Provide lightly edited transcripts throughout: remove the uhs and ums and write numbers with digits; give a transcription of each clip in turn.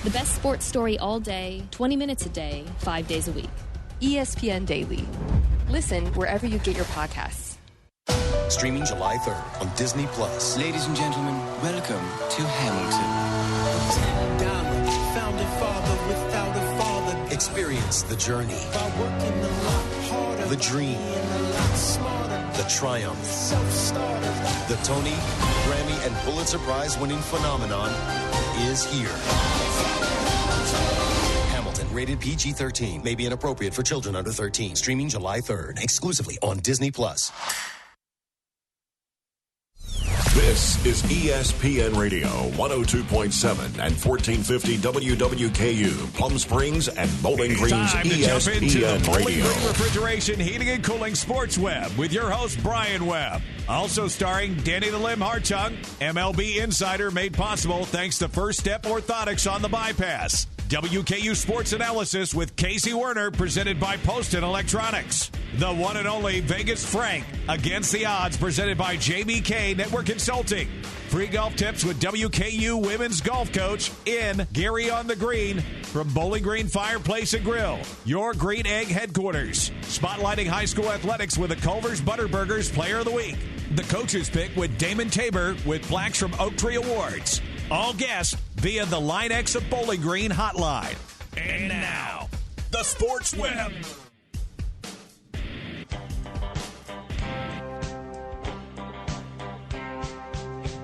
The best sports story all day, 20 minutes a day, 5 days a week. ESPN Daily. Listen wherever you get your podcasts. Streaming July 3rd on Disney+. Ladies and gentlemen, welcome to Hamilton. Founding father without a father. Experience the journey, By working a lot harder. the dream, And a lot smarter. the triumph. Self-starter. The Tony, Grammy, and Pulitzer Prize-winning phenomenon is here. Hamilton, rated PG-13, may be inappropriate for children under 13. Streaming July 3rd, exclusively on Disney+. This is ESPN Radio 102.7 and 1450 WWKU, Plum Springs and Bowling Green's Time to jump into the ESPN Bowling Radio. Green Refrigeration, Heating and Cooling Sports Web with your host, Brian Webb. Also starring Danny the Limb Hartung, MLB Insider, made possible thanks to First Step Orthotics on the Bypass. WKU Sports Analysis with Casey Werner, presented by Poston Electronics. The one and only Vegas Frank, Against the Odds, presented by JBK Network Consulting. Free golf tips with WKU Women's Golf Coach in Gary on the Green from Bowling Green Fireplace and Grill, your Green Egg headquarters. Spotlighting high school athletics with the Culver's Butterburgers Player of the Week. The Coach's Pick with Damon Tabor with plaques from Oak Tree Awards. All guests via the Line X of Bowling Green hotline. And now, the Sports Web.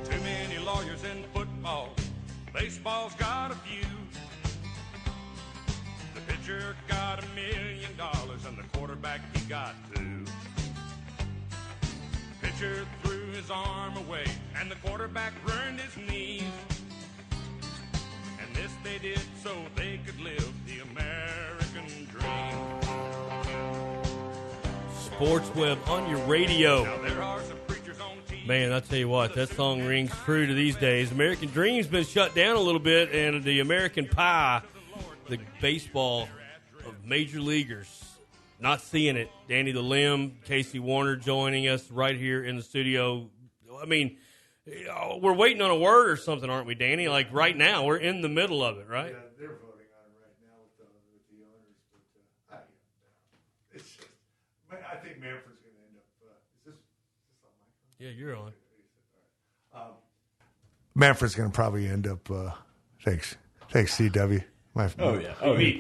Too many lawyers in football. Baseball's got a few. The pitcher got $1 million and the quarterback, he got $2. Pitcher threw his arm away and the quarterback burned his knees. And this they did so they could live the American dream. Sports Web on your radio. Now there are some preachers on TV. Man, I tell you what, that song rings true to these days. American Dream's been shut down a little bit, and the American Pie, the baseball of major leaguers, not seeing it. Danny the Limb, Casey Warner joining us right here in the studio. I mean, we're waiting on a word or something, aren't we, Danny? Like right now, we're in the middle of it, right? Yeah, they're voting on it right now with the owners, but it's just, I think Manfred's going to end up. Is this on my phone? Yeah, you're on. Manfred's going to probably end up. Thanks, CW. Oh yeah.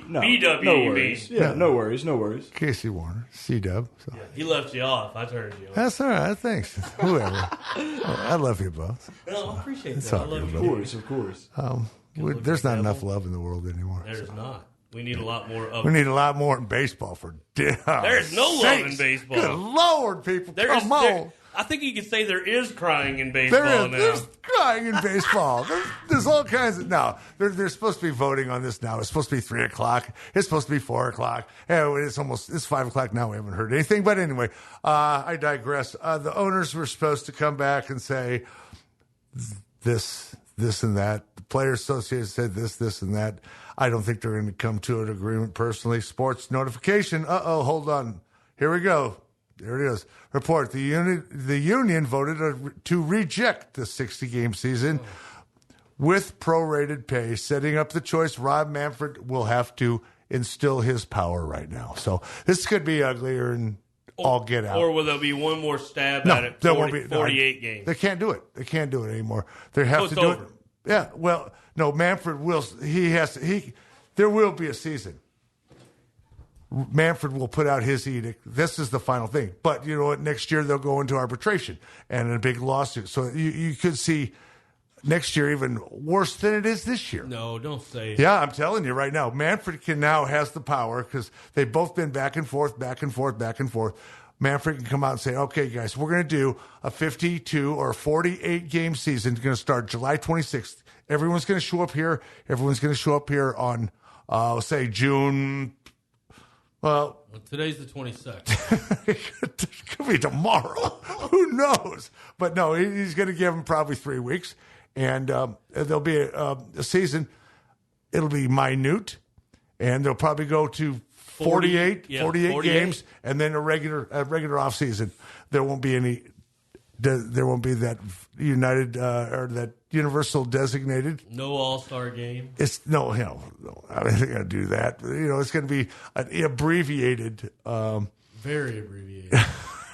No BW, no worries. Yeah, no worries. Casey Warner, C-Dub. So. Yeah, he left you off. I turned you on. That's all right. Thanks. Whoever. I love you both. No, I appreciate It's that. I all love good, you. Of course. There's not enough love in the world anymore. There's not. We need a lot more of We it. need a lot more in baseball for There's no love in baseball. Good Lord, people. Come on. There, I think you could say there is crying in baseball now. There's crying in baseball. There's all kinds of. No, they're supposed to be voting on this now. It's supposed to be 3 o'clock. It's supposed to be 4 o'clock. It's 5 o'clock now. We haven't heard anything. But anyway, I digress. The owners were supposed to come back and say this, and that. The Players Association said this, and that. I don't think they're going to come to an agreement personally. Sports notification. Hold on. Here we go. There it is. Report. The union voted to reject the 60-game season with prorated pay, setting up the choice Rob Manfred will have to instill his power right now. So this could be uglier and all get out. Or will there be one more stab at it? There won't be 48 games. They can't do it. They can't do it anymore. They have to do over. it. Yeah. Well, no. Manfred will. He has to. There will be a season. Manfred will put out his edict. This is the final thing. But you know what? Next year they'll go into arbitration and a big lawsuit. So you could see next year even worse than it is this year. No, don't say it. Yeah, I'm telling you right now. Manfred has the power because they've both been back and forth. Manfred can come out and say, okay, guys, we're going to do a 52 or 48 game season. It's going to start July 26th. Everyone's going to show up here. Everyone's going to show up here on, say, June. Well, today's the 22nd. It could be tomorrow. Who knows? But no, he's going to give them probably 3 weeks. And there'll be a season. It'll be minute. And they'll probably go to 48 games and then a regular off season. There won't be any there won't be that United or that Universal designated. No All-Star game. It's no, I don't think they're going to do that. It's going to be an abbreviated. Very abbreviated.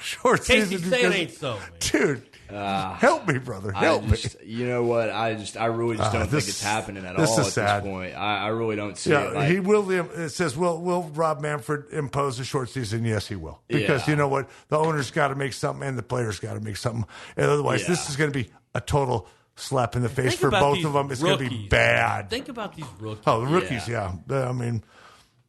Short Casey, season. say it ain't so, man. Dude. Help me, brother. Help me. You know what? I really just don't think it's happening at all at this point. I really don't see it. He will. It says, will Rob Manfred impose a short season? Yes, he will. Because you know what? The owner's got to make something and the players got to make something. And otherwise, this is going to be a total slap in the face for both of them. It's going to be bad. Think about these rookies. Oh, the rookies, yeah. I mean,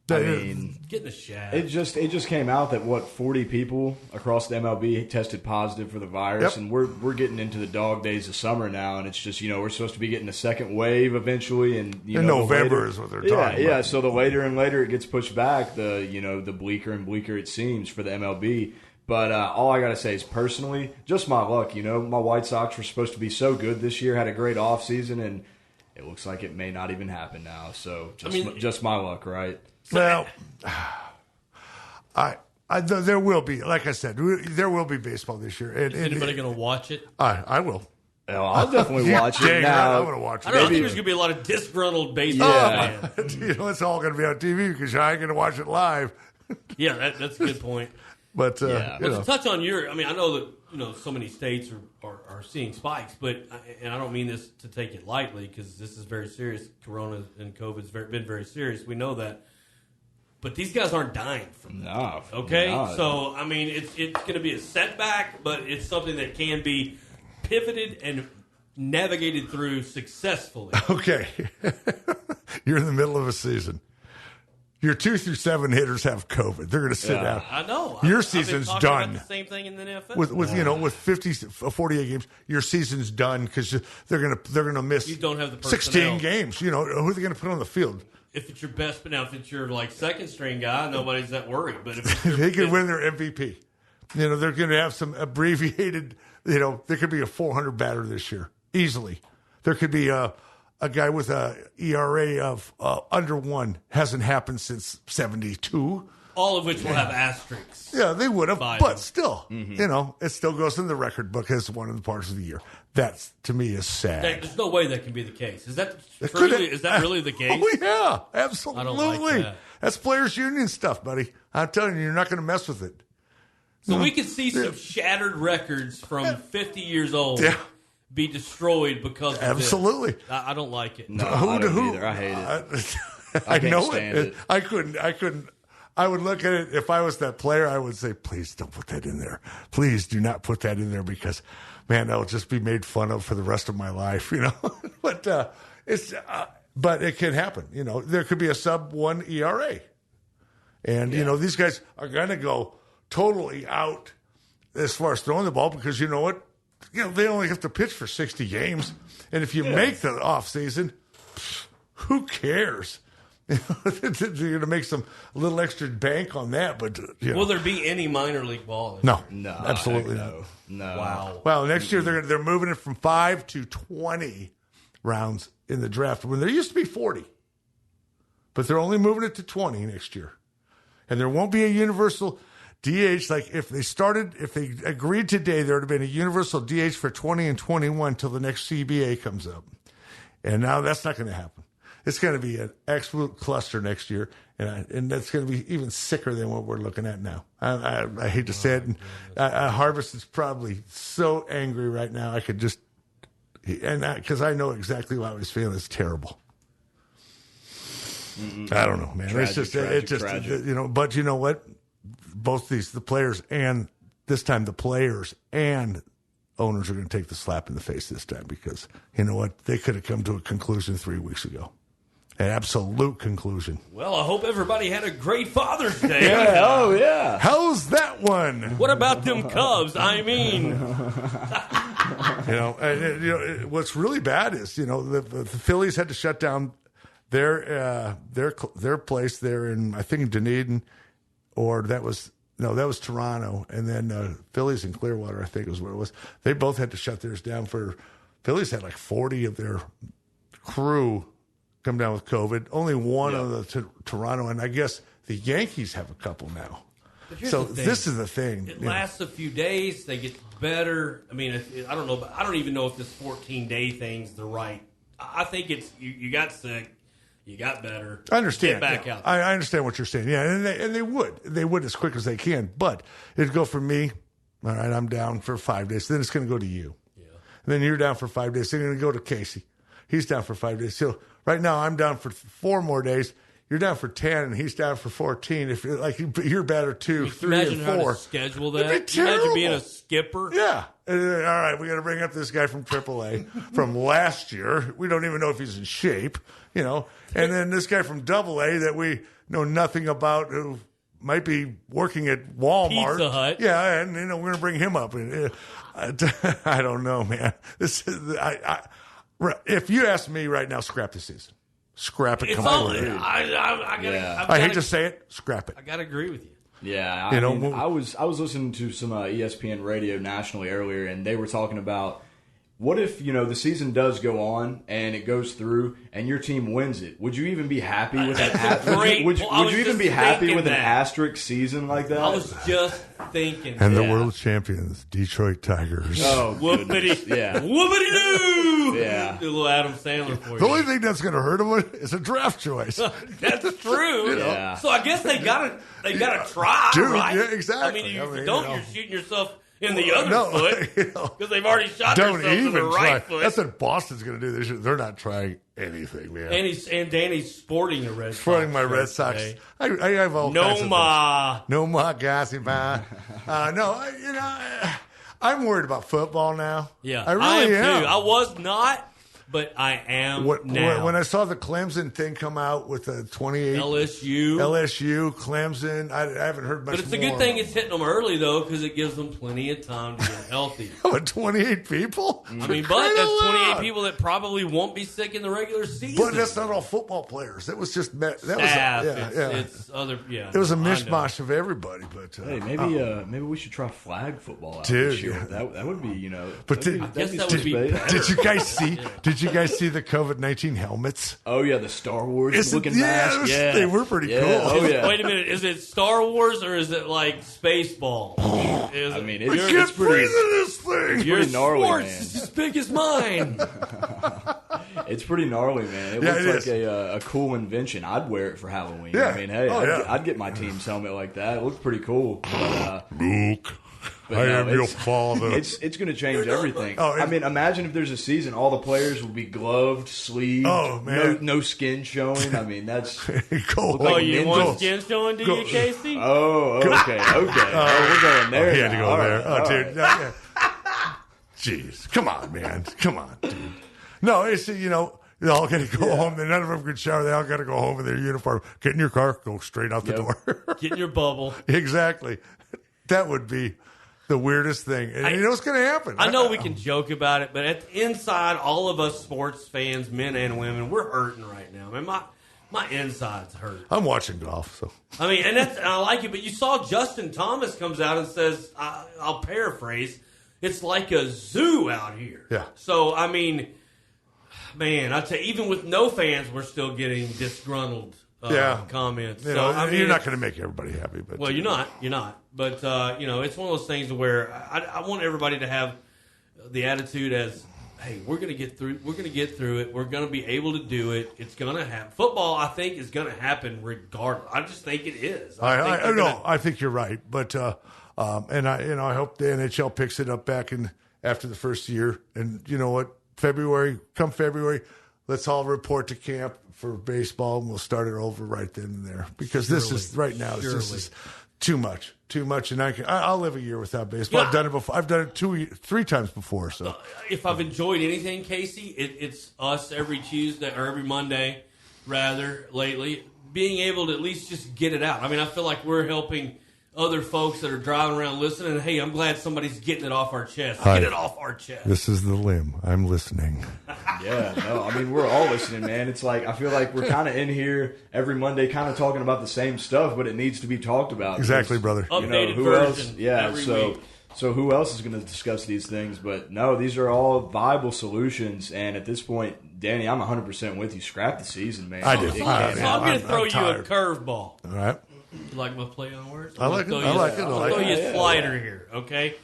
getting a shot. It just came out that 40 people across the MLB tested positive for the virus, and we're getting into the dog days of summer now, and it's just we're supposed to be getting a second wave eventually, and in November is what they're talking about. Yeah. So the later and later it gets pushed back, the bleaker and bleaker it seems for the MLB. But all I gotta say is personally, just my luck. My White Sox were supposed to be so good this year, had a great offseason, and it looks like it may not even happen now. So just my luck, right? Well, there will be, like I said, there will be baseball this year. Is anybody going to watch it? I will. Oh, I'll definitely watch it now. I'm going to watch it. I don't think there's going to be a lot of disgruntled baseball fans. It's all going to be on TV because I ain't going to watch it live. Yeah, that's a good point. But to touch on I know that so many states are seeing spikes, and I don't mean this to take it lightly because this is very serious. Corona and COVID's been very serious. We know that. But these guys aren't dying from that. No. Okay? No. So, I mean, it's going to be a setback, but it's something that can be pivoted and navigated through successfully. Okay. You're in the middle of a season. Your 2 through 7 hitters have COVID. They're going to sit out. I know. Your season's I've been talking done. about the same thing in the NFL. With 48 games, your season's done because they're going to miss. You don't have the 16 games. Who are they going to put on the field? If it's your best, now if it's your second string guy, nobody's that worried. But if they could win their MVP, they're going to have some abbreviated. There could be a 400 batter this year easily. There could be a guy with a ERA of under 1. Hasn't happened since 72. All of which will have asterisks. Yeah, they would have, but still, it still goes in the record book as one of the parts of the year. That, to me, is sad. There's no way that can be the case. Is that really the case? Oh, yeah, absolutely. I don't like that. That's players' union stuff, buddy. I'm telling you, you're not going to mess with it. So we could see some shattered records from 50 years old be destroyed because of absolutely. This. I don't like it. No, I don't either. I hate it. I can't know stand it. I couldn't. I would look at it, if I was that player, I would say, please don't put that in there. Please do not put that in there because, man, that'll just be made fun of for the rest of my life, But but it can happen. There could be a sub-1 ERA. And, these guys are going to go totally out as far as throwing the ball because you know what? They only have to pitch for 60 games. And if you make the offseason, who cares? You're going to make a little extra bank on that, but will there be any minor league ball? No, absolutely not. No. Wow. Well, next year they're moving it from 5 to 20 rounds in the draft when there used to be 40, but they're only moving it to 20 next year, and there won't be a universal DH. Like if they agreed today, there would have been a universal DH for 20 and 21 until the next CBA comes up, and now that's not going to happen. It's going to be an absolute cluster next year, and that's going to be even sicker than what we're looking at now. I hate to say it, and Harvest is probably so angry right now. I could just, because I know exactly how he's feeling. It's terrible. I don't know, man. Tragic. But you know what? Both the players and this time the players and owners are going to take the slap in the face this time because you know what? They could have come to a conclusion 3 weeks ago. An absolute conclusion. Well, I hope everybody had a great Father's Day. Yeah. How's that one? What about them Cubs? I mean, what's really bad is the Phillies had to shut down their place there in I think Dunedin, or that was Toronto, and then Phillies in Clearwater I think was where it was. They both had to shut theirs down for. Phillies had like 40 of their crew come down with COVID. Only one of the Toronto, and I guess the Yankees have a couple now. So this is the thing. It lasts a few days. They get better. I mean, I don't know, but I don't even know if this 14-day thing's the right. I think it's you got sick, you got better. I understand. Get back out. I understand what you're saying. Yeah, and they would as quick as they can. But it'd go from me. All right, I'm down for 5 days. Then it's going to go to you. Yeah. And then you're down for 5 days. Then it's going to go to Casey. He's down for 5 days. So right now I'm down for 4 more days. You're down for 10, and he's down for 14. If you're like you're better 2, 3, and 4. How to schedule that. Imagine being a skipper. Yeah. And then, all right, we got to bring up this guy from AAA from last year. We don't even know if he's in shape, And then this guy from AA that we know nothing about, who might be working at Walmart. Pizza Hut. Yeah, and we're going to bring him up. And I don't know, man. This is if you ask me right now, scrap the season. Scrap it completely. I hate to say it. Scrap it. I got to agree with you. Yeah, I mean, I was listening to some ESPN radio nationally earlier, and they were talking about what if the season does go on and it goes through and your team wins it? Would you even be happy with would you even be happy with an asterisk season like that? I was just thinking. And the world champions, Detroit Tigers. Oh, whoopity, yeah, whoopity doo. Yeah, do a little Adam Sandler for you. The only thing that's going to hurt him is a draft choice. That's true. Yeah. So I guess they gotta try, dude. Right? Yeah, exactly. I mean, if you don't, you're shooting yourself in the other foot because they've already shot don't themselves even in the right foot. That's what Boston's going to do this year. They're not trying anything, man. And Danny's sporting a Red Sox. Sporting my Red Sox. I have all kinds of things. No ma, gassy ma. I'm worried about football now. Yeah, I really am. too. I was not. But I am now. When I saw the Clemson thing come out with the 28 LSU, Clemson, I haven't heard much more. But it's a good thing it's hitting them early, though, because it gives them plenty of time to get healthy. But 28 people? I mean, but that's 28 people that probably won't be sick in the regular season. But that's not all football players. It was just staff. It's other. Yeah, it was a mishmash of everybody. But hey, maybe we should try flag football out this year. Yeah. That would be But that would be. Did you guys see? Did you guys see the COVID-19 helmets? Oh yeah, the Star Wars looking masks. Yeah, they were pretty cool. Oh yeah. Wait a minute, is it Star Wars or is it like Spaceball? I mean, it's pretty. This thing. It's pretty gnarly, sports man. is as big as mine. It's pretty gnarly, man. It looks like a cool invention. I'd wear it for Halloween. Yeah. I mean, hey, I'd get my team's helmet like that. It looks pretty cool. But, Luke. I am your father. It's going to change everything. I mean, imagine if there's a season, all the players will be gloved, sleeved, no skin showing. I mean, that's you want skin showing, do you, Casey? Oh, okay. We're going there. He had to go there. Right, dude. Jeez, come on, man, come on, dude. No, it's they all got to go home. None of them can shower. They all got to go home in their uniform. Get in your car, go straight out the door. Get in your bubble. Exactly. That would be the weirdest thing. And you know what's going to happen. I know we can joke about it, but inside, all of us sports fans, men and women, we're hurting right now. I mean, my insides hurt. I'm watching golf, so. I mean, and I like it, but you saw Justin Thomas comes out and says, I'll paraphrase, it's like a zoo out here. Yeah. So, I mean, man, I tell you, even with no fans, we're still getting disgruntled comments. You know, you're not going to make everybody happy. But well, you're not. But, it's one of those things where I want everybody to have the attitude as, hey, we're going to get through. We're going to get through it. We're going to be able to do it. It's going to happen. Football, I think, is going to happen regardless. I just think it is. I think you're right. But and I hope the NHL picks it up back after the first year. And you know what? February, let's all report to camp for baseball, and we'll start it over right then and there. Because this is right now. This is too much, and I'll live a year without baseball. Yeah. I've done it before. I've done it 3 times before. So if I've enjoyed anything, Casey, it's us every Tuesday or every Monday, rather lately, being able to at least just get it out. I mean, I feel like we're helping other folks that are driving around listening. Hey, I'm glad somebody's getting it off our chest. Hi. Get it off our chest. This is the limb. I'm listening. Yeah, no, I mean, we're all listening, man. It's like, I feel like we're kind of in here every Monday kind of talking about the same stuff, but it needs to be talked about. Exactly, brother. Updated who version else? Yeah, every week. So who else is going to discuss these things? But no, these are all viable solutions. And at this point, Danny, I'm 100% with you. Scrap the season, man. I do. So I'm going to throw you a curveball. All right. You like my play on words? I like it. I'll throw you a it. slider here, okay?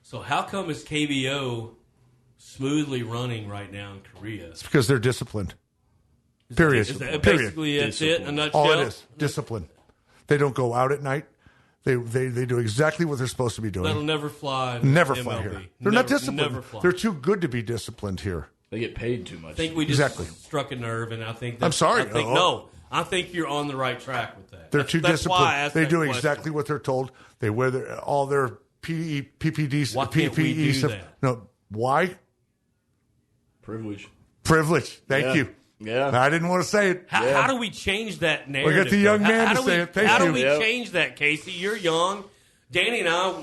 So how come is KBO smoothly running right now in Korea? It's because they're disciplined. Period. Is that basically that's it in a nutshell? All it is. Discipline. They don't go out at night. They do exactly what they're supposed to be doing. That'll never fly. in Never MLB. fly here. They're not disciplined. Never fly. They're too good to be disciplined here. They get paid too much. I think we just struck a nerve, and I think I'm sorry. I think you're on the right track with that. They're too That's why I disciplined. asked They that do question. exactly what they're told. They wear all their PPD, Why can't we do stuff. that? No, why? Privilege. Thank you. Yeah. I didn't want to say it. How do we change that narrative? We got the young man to say it. Thank how you. do we change that, Casey? You're young. Danny and I,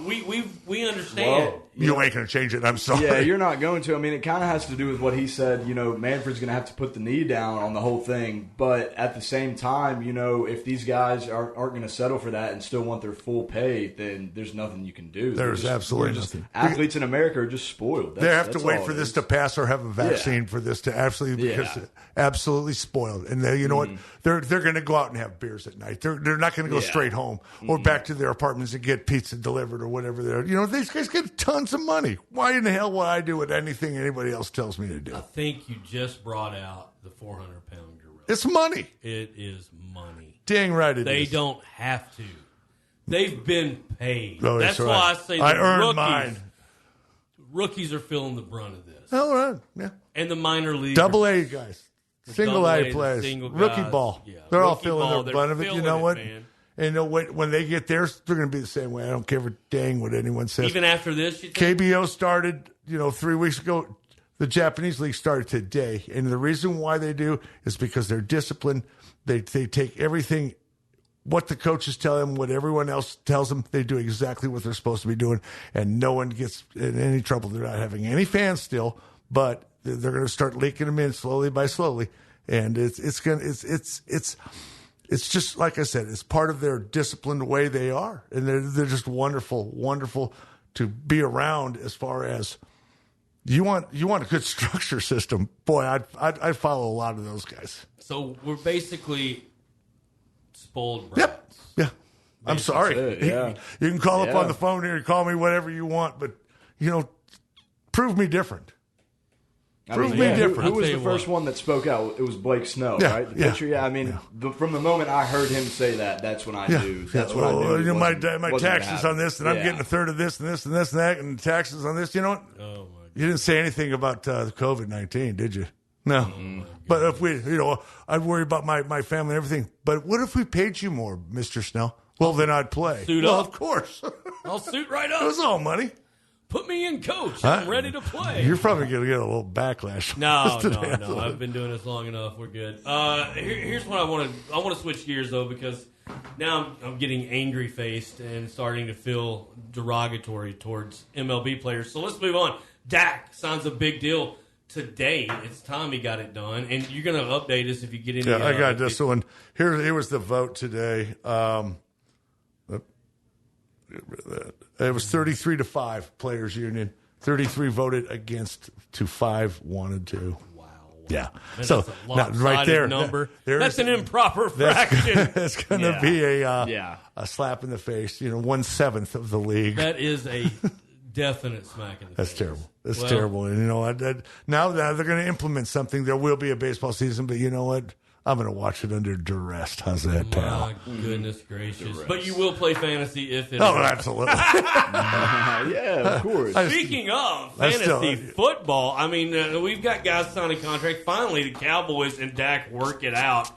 we understand. Well, you ain't going to change it. I'm sorry. Yeah, you're not going to. I mean, it kind of has to do with what he said. Manfred's going to have to put the knee down on the whole thing. But at the same time, if these guys aren't going to settle for that and still want their full pay, then there's nothing you can do. There's absolutely nothing. Athletes in America are just spoiled. They have to wait for this to pass or have a vaccine for this to absolutely absolutely spoiled. And you know what? They're going to go out and have beers at night. They're not going to go straight home or back to their apartments and get pizza delivered or whatever. These guys get tons of money. Why in the hell would I do with anything anybody else tells me to do? I think you just brought out the 400-pound gorilla. It's money. It is money. Dang right it is. They don't have to. They've been paid. Oh, that's right. why I say I the earned mine. Rookies are feeling the brunt of this. All right. Yeah. And the minor league. Double A guys. Single A players. single Rookie guys. ball. Yeah, They're all rookie feeling ball. their brunt of it. You They're know feeling what? it, man. And when they get theirs, they're going to be the same way. I don't give a dang what anyone says. Even after this, you think? KBO started, 3 weeks ago. The Japanese league started today. And the reason why they do is because they're disciplined. They take everything, what the coaches tell them, what everyone else tells them. They do exactly what they're supposed to be doing. And no one gets in any trouble. They're not having any fans still, but they're going to start leaking them in slowly by slowly. And it's just like I said, it's part of their disciplined way they are, and they're just wonderful to be around. As far as you want a good structure system, boy, I'd follow a lot of those guys. So we're basically spoiled brats. Yeah. I'm sorry. Yeah. You can call up on the phone here and call me whatever you want, but prove me different. Prove me different. Who was the first one that spoke out? It was Blake Snow, right? The pitcher. Yeah, I mean, from the moment I heard him say that, that's when I knew. That's what I knew. My taxes on this, and I'm getting a third of this, and this, and this, and that, and taxes on this. You know what? Oh my God. You didn't say anything about COVID-19, did you? No. Mm-hmm. But if we, I'd worry about my family and everything. But what if we paid you more, Mr. Snell? Well, then I'd play. Suit well, up. of course. I'll suit right up. It was all money. Put me in, coach. I'm ready to play. You're probably going to get a little backlash. No. I've been doing this long enough. We're good. Here's what I want to switch gears, though, because now I'm getting angry faced and starting to feel derogatory towards MLB players. So let's move on. Dak sounds a big deal today. It's time he got it done. And you're going to update us if you get any. Yeah, I got this one. Here was the vote today. It was 33-5 players union. 33 voted against to 5 wanted to. Wow. Yeah. Man, so that's a now, right there, number. That's an improper fraction. It's going to be a slap in the face. 1/7 of the league. That is a definite smack in the face. That's terrible. That's terrible. And now that they're going to implement something, there will be a baseball season. But you know what? I'm going to watch it under duress. How's that, pal? My goodness gracious. Duress. But you will play fantasy if it is. Absolutely. Yeah, of course. Speaking of fantasy football, I mean, we've got guys signing contracts. Finally, the Cowboys and Dak work it out.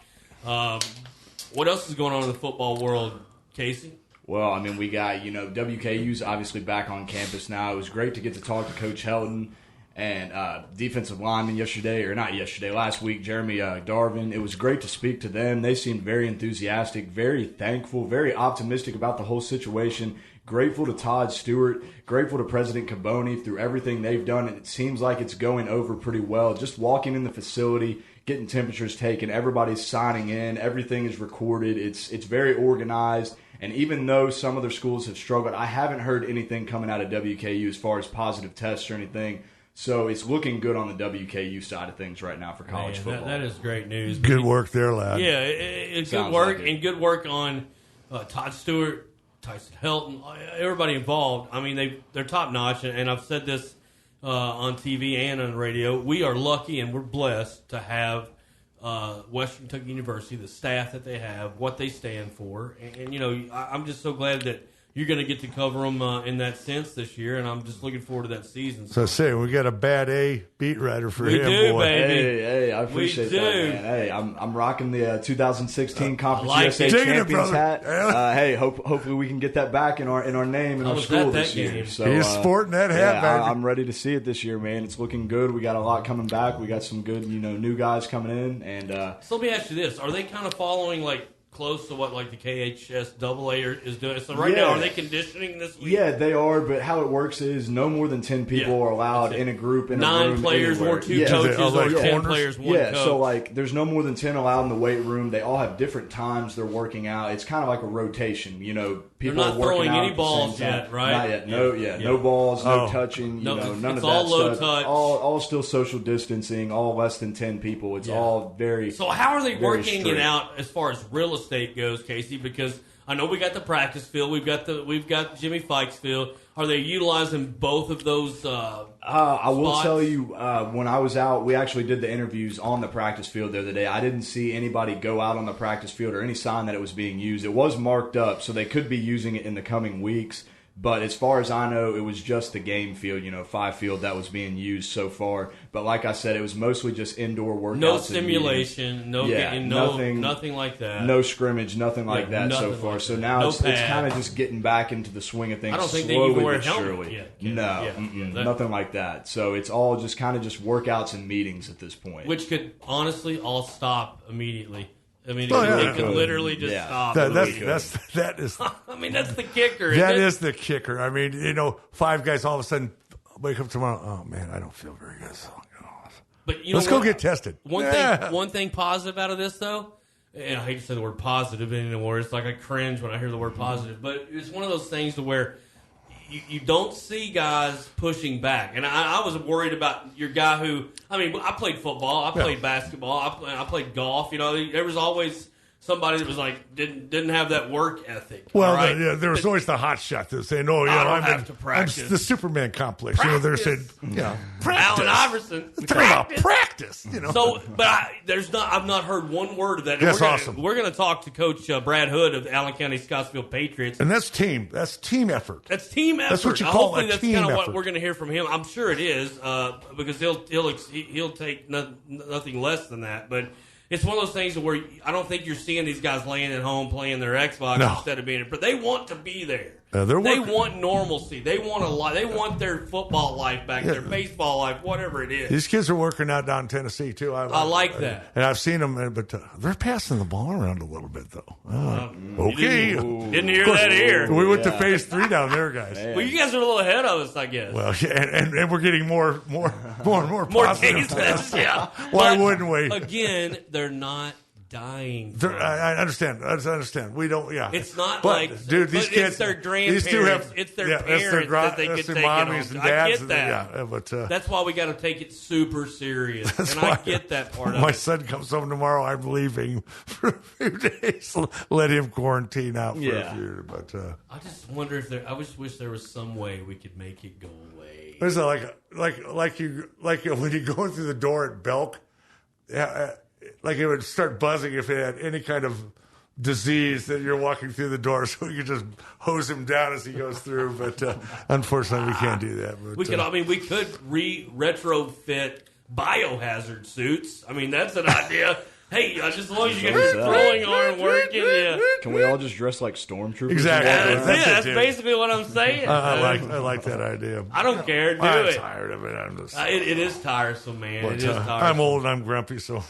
What else is going on in the football world, Casey? Well, I mean, we got, WKU's obviously back on campus now. It was great to get to talk to Coach Helton. And defensive lineman last week, Jeremy Darvin. It was great to speak to them. They seemed very enthusiastic, very thankful, very optimistic about the whole situation. Grateful to Todd Stewart, grateful to President Caboni through everything they've done. And it seems like it's going over pretty well. Just walking in the facility, getting temperatures taken, everybody's signing in, everything is recorded. It's very organized. And even though some other schools have struggled, I haven't heard anything coming out of WKU as far as positive tests or anything. So it's looking good on the WKU side of things right now for college football. That is great news. Good work there, lad. Yeah, good work, and good work on Todd Stewart, Tyson Helton, everybody involved. I mean, they're top notch, and I've said this on TV and on radio. We are lucky and we're blessed to have Western Kentucky University, the staff that they have, what they stand for, and you know, I'm just so glad that you're going to get to cover them in that sense this year, and I'm just looking forward to that season. So say we got a bad A beat writer for we him, do, boy. baby. Hey, I appreciate that, man. Hey, I'm rocking the 2016 Conference USA Champions hat. Hey, hopefully we can get that back in our name in our school this year. So he's sporting that hat, baby. I'm ready to see it this year, man. It's looking good. We got a lot coming back. We got some good, new guys coming in, and so let me ask you this: are they kind of following close to what the KHSAA is doing? So now, are they conditioning this week? Yeah, they are, but how it works is no more than 10 people are allowed in a group, in a room. 9 players anywhere. or 2 coaches or 10 players, 1 coach. So there's no more than 10 allowed in the weight room. They all have different times they're working out. It's kind of like a rotation. People they're not are working throwing out any at the balls same time. yet, right? Not yet. No balls, no touching, none of that all low stuff. touch. All still social distancing, all less than 10 people. It's all very So how are they working strict. it out as far as real estate goes, Casey? Because I know we got the practice field, we've got Jimmy Fikes field. Are they utilizing both of those? I will tell you, when I was out, we actually did the interviews on the practice field the other day. I didn't see anybody go out on the practice field or any sign that it was being used. It was marked up, so they could be using it in the coming weeks. But as far as I know, it was just the game field, 5 field that was being used so far. But like I said, it was mostly just indoor workouts. No simulation, nothing like that. No scrimmage, nothing like that so far. So now it's kind of just getting back into the swing of things. I don't think slowly they even wear but helmets surely. yet. Nothing like that. So it's all just kind of just workouts and meetings at this point. Which could honestly all stop immediately. I mean, it could literally just stop. That is. I mean, that's the kicker. That is the kicker. I mean, 5 guys all of a sudden wake up tomorrow. Oh man, I don't feel very good. So, but let's go get tested. One thing positive out of this, though, and I hate to say the word positive anymore. It's like I cringe when I hear the word positive, but it's one of those things to where you don't see guys pushing back. And I was worried about your guy who, I mean, I played football, I played basketball, I played golf. There was always somebody that was didn't have that work ethic. Well, there was always the hot shot that was saying, I have to practice. I'm the Superman complex. Practice. They're saying, Allen Iverson. Talking about practice. So, but I've not heard one word of that. That's awesome. We're going to talk to Coach Brad Hood of the Allen County Scottsville Patriots. And that's team. That's team effort. That's team effort. That's what you call Hopefully a that's team kind of effort. what we're going to hear from him. I'm sure it is because he'll take nothing less than that. But it's one of those things where I don't think you're seeing these guys laying at home playing their Xbox instead of being there. But they want to be there. They want normalcy. They want They want their football life back, their baseball life, whatever it is. These kids are working out down in Tennessee, too. I like that. And I've seen them, but they're passing the ball around a little bit, though. Okay. Didn't hear that here. We went to phase 3 down there, guys. Well, you guys are a little ahead of us, I guess. Well, and we're getting more positive cases. Yeah. Why wouldn't we? Again, they're not dying. I understand. We don't. Yeah. It's not dude. These kids, it's their grandparents. These two have. It's their parents that they could take mommies it and on. dads. I get that. Yeah, but that's why we got to take it super serious. And I get that part of it. My son comes home tomorrow. I'm leaving for a few days. Let him quarantine out for a few. But I just wonder if I just wish there was some way we could make it go away. There's like when you go through the door at Belk. Like it would start buzzing if it had any kind of disease that you're walking through the door, so we could just hose him down as he goes through. But unfortunately, we can't do that. But, we could. We could retrofit biohazard suits. I mean, that's an idea. Hey, just as long as you get your throwing arm working, Can we all just dress like stormtroopers? Exactly. That's basically what I'm saying. I like that idea. I don't care. I'm tired of it. I'm just. It is tiresome, man. But, it is tiresome. I'm old and I'm grumpy, so.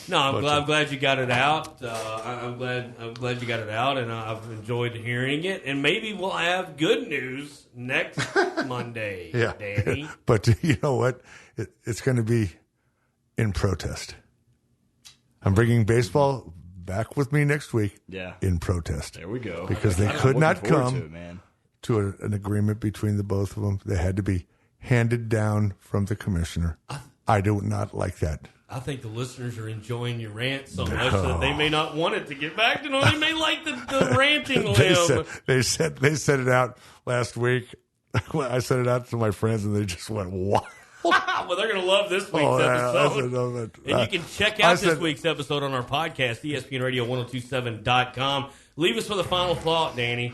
No, I'm glad you got it out. I'm glad you got it out, and I've enjoyed hearing it. And maybe we'll have good news next Monday, Danny. But you know what? It's going to be in protest. I'm bringing baseball back with me next week. Yeah, in protest. There we go. Because they could not come to an agreement between the both of them. They had to be handed down from the commissioner. I do not like that. I think the listeners are enjoying your rant so much that they may not want it to get back to them. They may like the ranting limb. They sent it out last week. I sent it out to my friends, and they just went, "What?" Well, they're going to love this week's episode. And you can check out this week's episode on our podcast, ESPNRadio1027.com. Leave us with a final thought, Danny.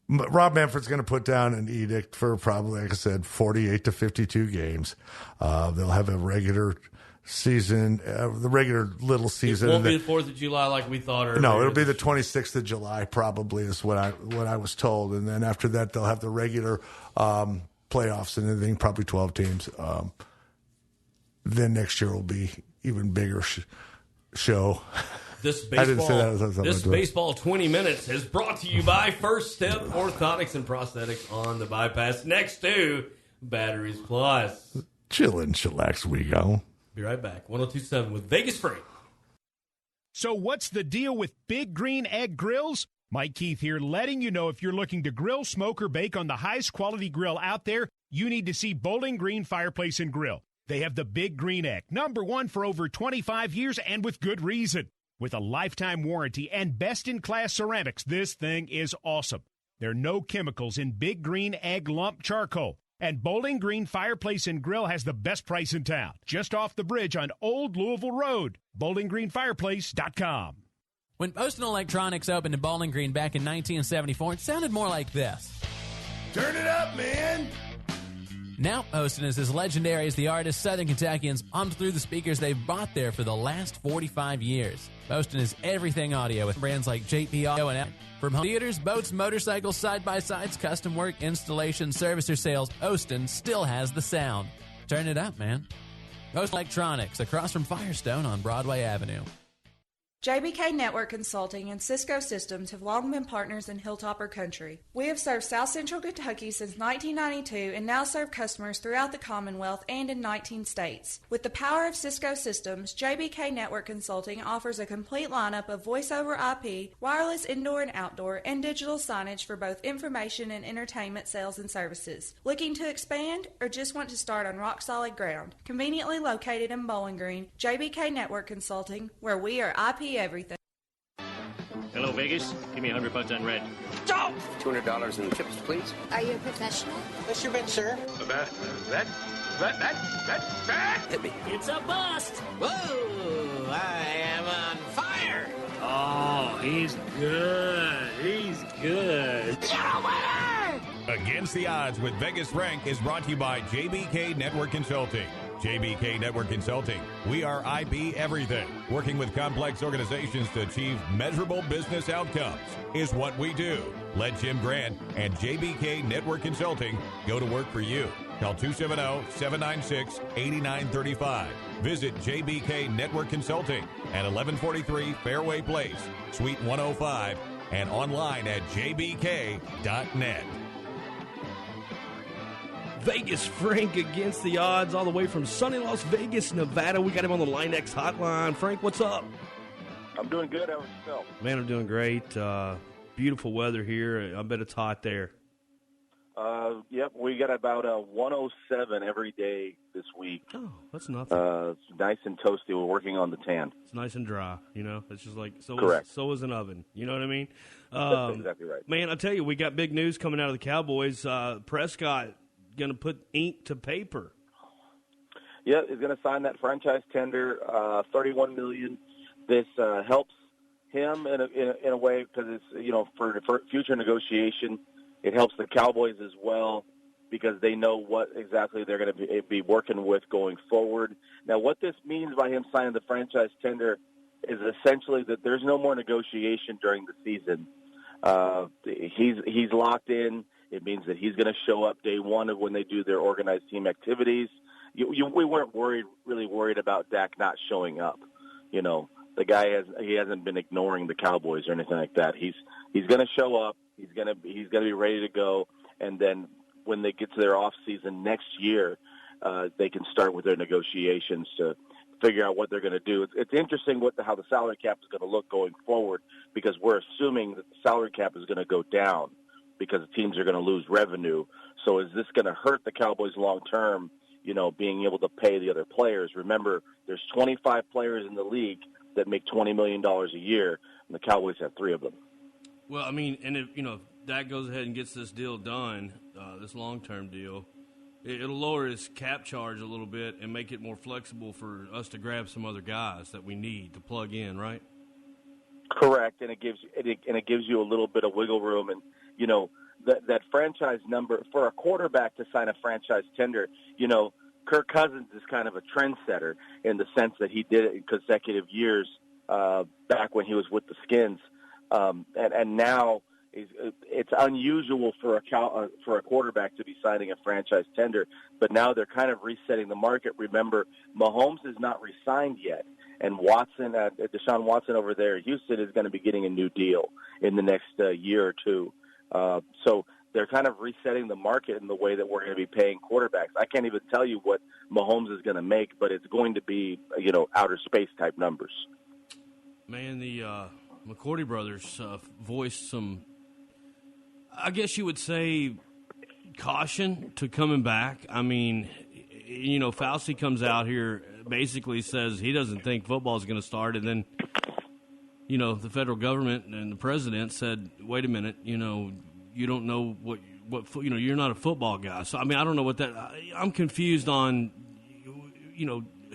Rob Manfred's going to put down an edict for probably, like I said, 48 to 52 games. They'll have a regular season, the regular little season. It won't be the 4th of July like we thought earlier. No, it'll be the 26th of July probably is what I was told. And then after that, they'll have the regular playoffs and everything, probably 12 teams. Then next year will be even bigger show. This baseball 20 minutes is brought to you by First Step Orthotics and Prosthetics on the Bypass, next to Batteries Plus. Chill and chillax, we go. Be right back. 102.7 with Vegas Free. So what's the deal with Big Green Egg Grills? Mike Keith here, letting you know if you're looking to grill, smoke, or bake on the highest quality grill out there, you need to see Bowling Green Fireplace and Grill. They have the Big Green Egg, #1 for over 25 years and with good reason. With a lifetime warranty and best-in-class ceramics, this thing is awesome. There are no chemicals in Big Green Egg Lump Charcoal. And Bowling Green Fireplace and Grill has the best price in town, just off the bridge on Old Louisville Road. BowlingGreenFireplace.com. When Poston Electronics opened in Bowling Green back in 1974, it sounded more like this. Turn it up, man! Now, Poston is as legendary as the artists Southern Kentuckians hummed through the speakers they've bought there for the last 45 years. Poston is everything audio with brands like JP Audio and from home theaters, boats, motorcycles, side-by-sides, custom work, installation, service, or sales, Poston still has the sound. Turn it up, man. Poston Electronics, across from Firestone on Broadway Avenue. JBK Network Consulting and Cisco Systems have long been partners in Hilltopper Country. We have served South Central Kentucky since 1992 and now serve customers throughout the Commonwealth and in 19 states. With the power of Cisco Systems, JBK Network Consulting offers a complete lineup of voice-over IP, wireless indoor and outdoor, and digital signage for both information and entertainment sales and services. Looking to expand or just want to start on rock-solid ground? Conveniently located in Bowling Green, JBK Network Consulting, where we are IP everything. Hello, Vegas. Give me $100 on red. Go! $200 in tips, please. Are you a professional? What's your bet, sir? Bet. Hit me. It's a bust. Whoa! I am on fire. Oh, he's good. He's good. You're a winner! Against the Odds with Vegas Frank is brought to you by JBK Network Consulting. JBK Network Consulting. We are IP everything. Working with complex organizations to achieve measurable business outcomes is what we do. Let Jim Grant and JBK Network Consulting go to work for you. Call 270-796-8935. Visit JBK Network Consulting at 1143 Fairway Place, Suite 105, and online at jbk.net. Vegas Frank against the odds all the way from sunny Las Vegas, Nevada. We got him on the Line X hotline. Frank, what's up? I'm doing good. How about yourself? Man, I'm doing great. Beautiful weather here. I bet it's hot there. Yep, we got about 107 every day this week. Oh, that's nothing. It's nice and toasty. We're working on the tan. It's nice and dry, you know. It's just like Correct. So is an oven. You know what I mean? That's exactly right. Man, I tell you, we got big news coming out of the Cowboys. Prescott going to put ink to paper. Yeah, he's going to sign that franchise tender, $31 million. This helps him in a way because it's for future negotiation. It helps the Cowboys as well because they know what exactly they're going to be working with going forward. Now, what this means by him signing the franchise tender is essentially that there's no more negotiation during the season. He's locked in. It means that he's going to show up day one of when they do their organized team activities. We weren't really worried about Dak not showing up. You know, the guy hasn't been ignoring the Cowboys or anything like that. He's going to show up. He's going to be ready to go. And then when they get to their off season next year, they can start with their negotiations to figure out what they're going to do. It's interesting how the salary cap is going to look going forward because we're assuming that the salary cap is going to go down because the teams are going to lose revenue. So is this going to hurt the Cowboys long term being able to pay the other players. Remember, there's 25 players in the league that make $20 million a year, and the Cowboys have 3 of them. Well, I mean, and if Dak goes ahead and gets this deal done, this long-term deal, it'll lower his cap charge a little bit and make it more flexible for us to grab some other guys that we need to plug in, right? Correct, and it gives you a little bit of wiggle room, and that franchise number for a quarterback to sign a franchise tender. Kirk Cousins is kind of a trendsetter in the sense that he did it in consecutive years back when he was with the Skins, and now it's unusual for a quarterback to be signing a franchise tender. But now they're kind of resetting the market. Remember, Mahomes is not re-signed yet. And Deshaun Watson over there in Houston is going to be getting a new deal in the next year or two. So they're kind of resetting the market in the way that we're going to be paying quarterbacks. I can't even tell you what Mahomes is going to make, but it's going to be, outer space type numbers. Man, the McCourty brothers voiced some, I guess you would say, caution to coming back. I mean, Fauci comes out here, basically says he doesn't think football is going to start, and then the federal government and the president said, wait a minute, you don't know what you're not a football guy. So I mean, I don't know what that, I'm confused on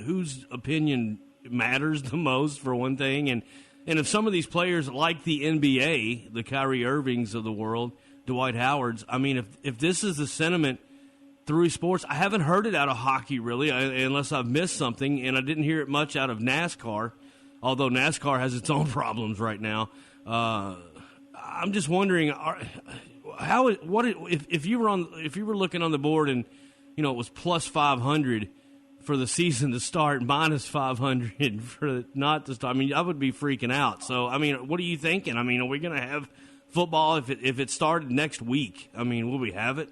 whose opinion matters the most, for one thing, and if some of these players like the NBA, the Kyrie Irvings of the world, Dwight Howards, I mean, if this is the sentiment through sports, I haven't heard it out of hockey, really, unless I've missed something, and I didn't hear it much out of NASCAR, although NASCAR has its own problems right now. I'm just wondering, if you were looking on the board and it was plus 500 for the season to start, minus 500 for not to start. I mean, I would be freaking out. So, I mean, what are you thinking? I mean, are we going to have football if it started next week? I mean, will we have it?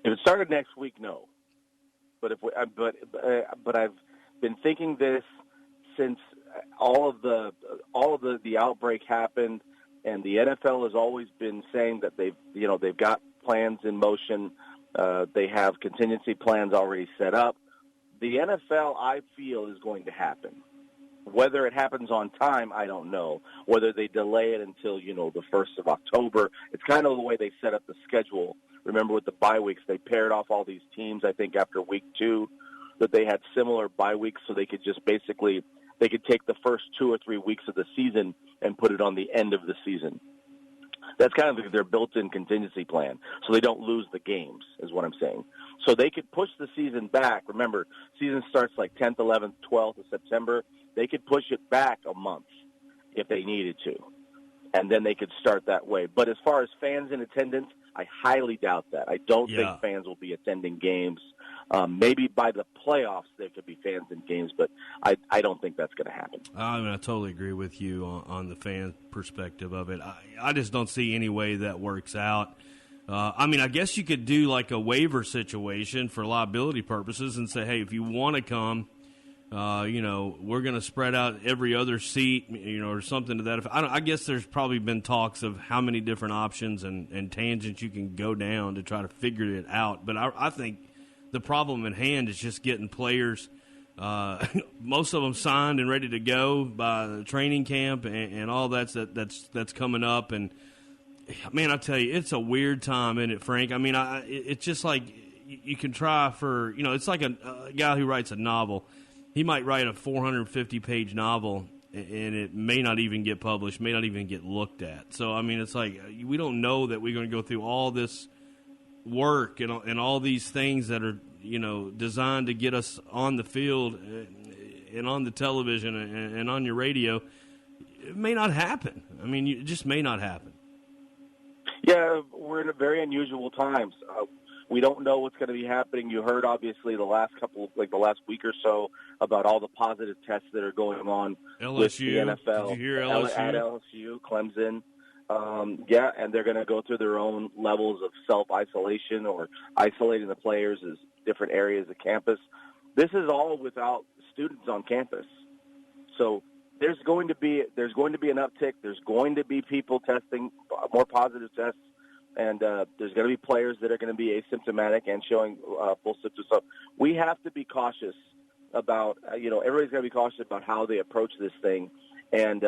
If it started next week, no. But I've been thinking this since all of the outbreak happened, and the NFL has always been saying that they've got plans in motion. They have contingency plans already set up. The NFL, I feel, is going to happen. Whether it happens on time, I don't know. Whether they delay it until the 1st of October, it's kind of the way they set up the schedule. Remember, with the bye weeks, they paired off all these teams, I think, after week 2, that they had similar bye weeks, so they could just basically they could take the first 2 or 3 weeks of the season and put it on the end of the season. That's kind of their built-in contingency plan, so they don't lose the games, is what I'm saying. So they could push the season back. Remember, season starts like 10th, 11th, 12th of September. They could push it back a month if they needed to, and then they could start that way. But as far as fans in attendance, I highly doubt that. I don't think fans will be attending games. Maybe by the playoffs there could be fans in games, but I don't think that's going to happen. I mean, I totally agree with you on the fan perspective of it. I just don't see any way that works out. I mean, I guess you could do like a waiver situation for liability purposes and say, hey, if you want to come, we're going to spread out every other seat, or something to that effect. I guess there's probably been talks of how many different options and tangents you can go down to try to figure it out. But I think the problem at hand is just getting players, most of them signed and ready to go by the training camp and all that's coming up. And, man, I tell you, it's a weird time, isn't it, Frank? I mean, it's just like you can try for, it's like a guy who writes a novel. He might write a 450-page novel, and it may not even get published, may not even get looked at. So, I mean, it's like we don't know that we're going to go through all this work and all these things that are, designed to get us on the field and on the television and on your radio. It may not happen. I mean, it just may not happen. Yeah, we're in a very unusual times. We don't know what's going to be happening. You heard, obviously, the last week or so about all the positive tests that are going on LSU, with the NFL. Did you hear LSU? At LSU, Clemson. And they're going to go through their own levels of self-isolation or isolating the players as different areas of campus. This is all without students on campus. So there's going to be an uptick. There's going to be people testing more positive tests. And there's going to be players that are going to be asymptomatic and showing full symptoms. So we have to be cautious about, everybody's going to be cautious about how they approach this thing. And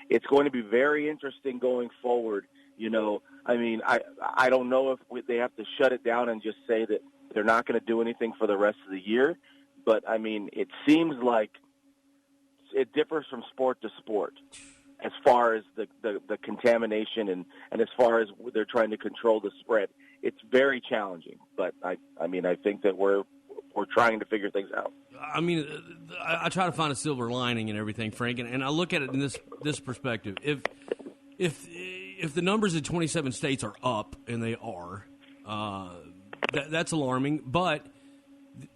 it's going to be very interesting going forward. I don't know if they have to shut it down and just say that they're not going to do anything for the rest of the year. But, it seems like it differs from sport to sport as far as the contamination and as far as they're trying to control the spread. It's very challenging. But, I think that we're trying to figure things out. I try to find a silver lining in everything, Frank, and I look at it in this perspective. If the numbers in 27 states are up, and they are, that's alarming. But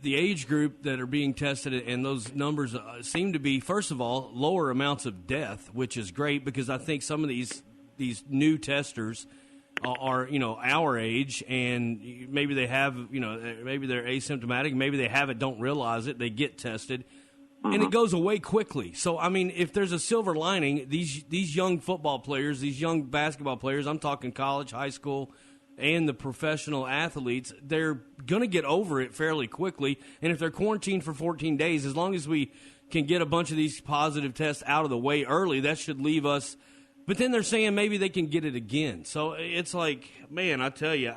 the age group that are being tested and those numbers seem to be, first of all, lower amounts of death, which is great because I think some of these new testers are our age, and maybe they have maybe they're asymptomatic, maybe they have it, don't realize it, they get tested, and it goes away quickly. So if there's a silver lining, these young football players, these young basketball players, I'm talking college, high school, and the professional athletes, they're going to get over it fairly quickly. And if they're quarantined for 14 days, as long as we can get a bunch of these positive tests out of the way early, that should leave us. But then they're saying maybe they can get it again. So it's like, man, I tell you,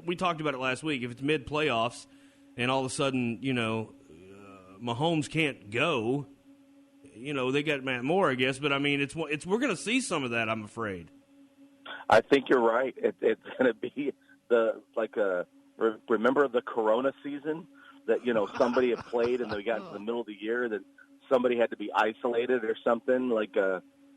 we talked about it last week. If it's mid-playoffs and all of a sudden, Mahomes can't go, they got Matt Moore, I guess. But, we're going to see some of that, I'm afraid. I think you're right. It's going to be remember the Corona season that, somebody had played and they got to the middle of the year that somebody had to be isolated or something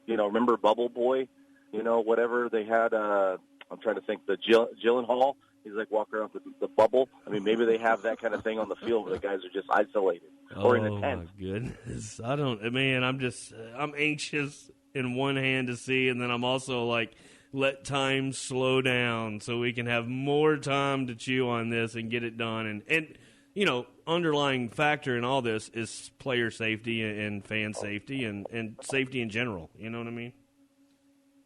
remember Bubble Boy, whatever they had. I'm trying to think the Gyllenhaal. He's walking around with the bubble. Maybe they have that kind of thing on the field where the guys are just isolated or in a tent. Oh, my goodness. I'm anxious in one hand to see, and then I'm also let time slow down so we can have more time to chew on this and get it done. And underlying factor in all this is player safety and fan safety and safety in general. You know what I mean?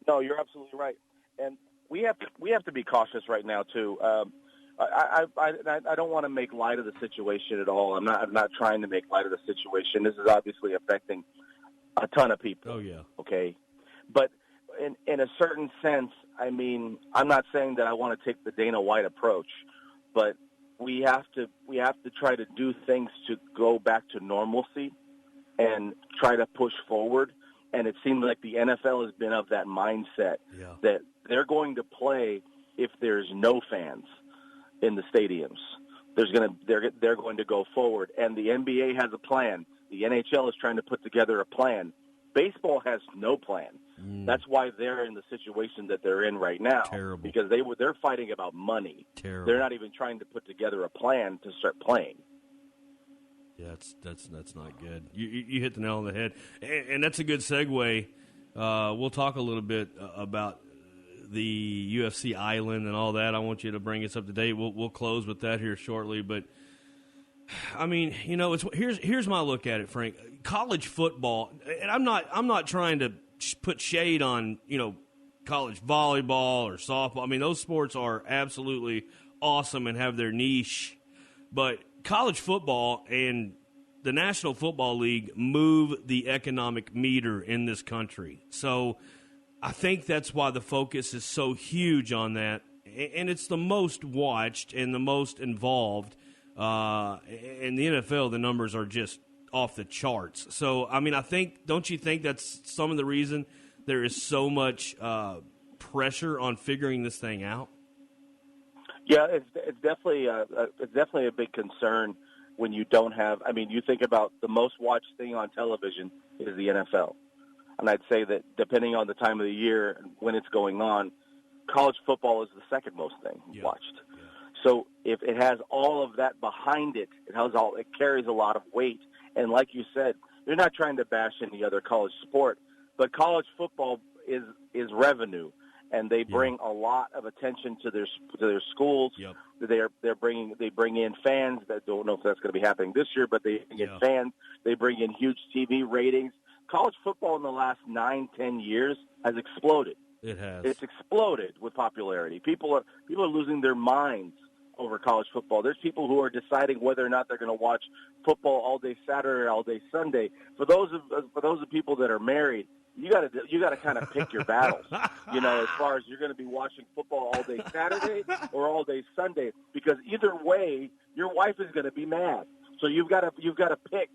No, you're absolutely right. And we have to be cautious right now too. I don't want to make light of the situation at all. I'm not trying to make light of the situation. This is obviously affecting a ton of people. Oh yeah. Okay, but in a certain sense, I'm not saying that I want to take the Dana White approach, but we have to try to do things to go back to normalcy and try to push forward. And it seems like the NFL has been of that mindset that they're going to play if there's no fans in the stadiums. They're going to go forward, and the NBA has a plan. The NHL is trying to put together a plan. Baseball has no plan. That's why they're in the situation that they're in right now. Terrible. Because they're fighting about money. Terrible. They're not even trying to put together a plan to start playing. Yeah, that's not good. You hit the nail on the head, and that's a good segue. We'll talk a little bit about the UFC Island and all that. I want you to bring us up to date. We'll close with that here shortly, but here's my look at it, Frank. College football, and I'm not trying to put shade on college volleyball or softball. Those sports are absolutely awesome and have their niche, but college football and the National Football League move the economic meter in this country. So I think that's why the focus is so huge on that, and it's the most watched and the most involved. In the NFL, the numbers are just off the charts. So, don't you think that's some of the reason there is so much pressure on figuring this thing out? Yeah, it's definitely a big concern when you don't have. You think about the most watched thing on television is the NFL, and I'd say that depending on the time of the year and when it's going on, college football is the second most thing watched. Yeah. So if it has all of that behind it, it carries a lot of weight. And like you said, you're not trying to bash any other college sport, but college football is revenue, and they bring a lot of attention to their schools. Yep. They bring in fans. That don't know if that's going to be happening this year, but they bring in fans. They bring in huge TV ratings. College football in the last 9-10 years has exploded. It has. It's exploded with popularity. People are losing their minds over college football. There's people who are deciding whether or not they're going to watch football all day Saturday or all day Sunday. For those of people that are married, you got to kind of pick your battles. As far as you're going to be watching football all day Saturday or all day Sunday, because either way, your wife is going to be mad. So you've got to pick.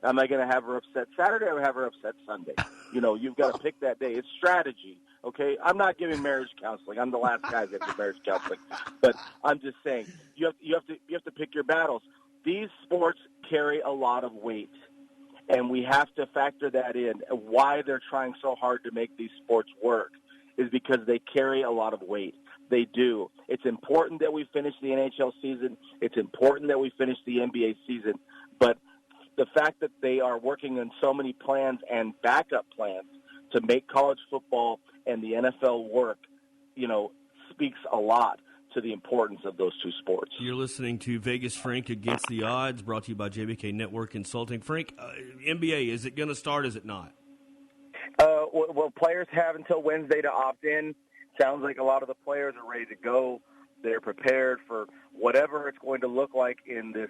Am I going to have her upset Saturday or have her upset Sunday? You've got to pick that day. It's strategy. Okay, I'm not giving marriage counseling. I'm the last guy that gives marriage counseling, but I'm just saying you have to pick your battles. These sports carry a lot of weight, and we have to factor that in. Why they're trying so hard to make these sports work is because they carry a lot of weight. They do. It's important that we finish the NHL season. It's important that we finish the NBA season. But the fact that they are working on so many plans and backup plans to make college football and the NFL work, speaks a lot to the importance of those two sports. You're listening to Vegas Frank Against the Odds, brought to you by JBK Network Consulting. Frank, NBA, is it going to start? Is it not? Well, players have until Wednesday to opt in. Sounds like a lot of the players are ready to go. They're prepared for whatever it's going to look like in this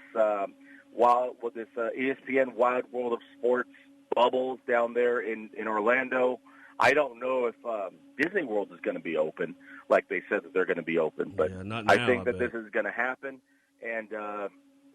ESPN Wide World of Sports bubbles down there in Orlando. I don't know if Disney World is going to be open like they said that they're going to be open, but now, I think that this is going to happen, and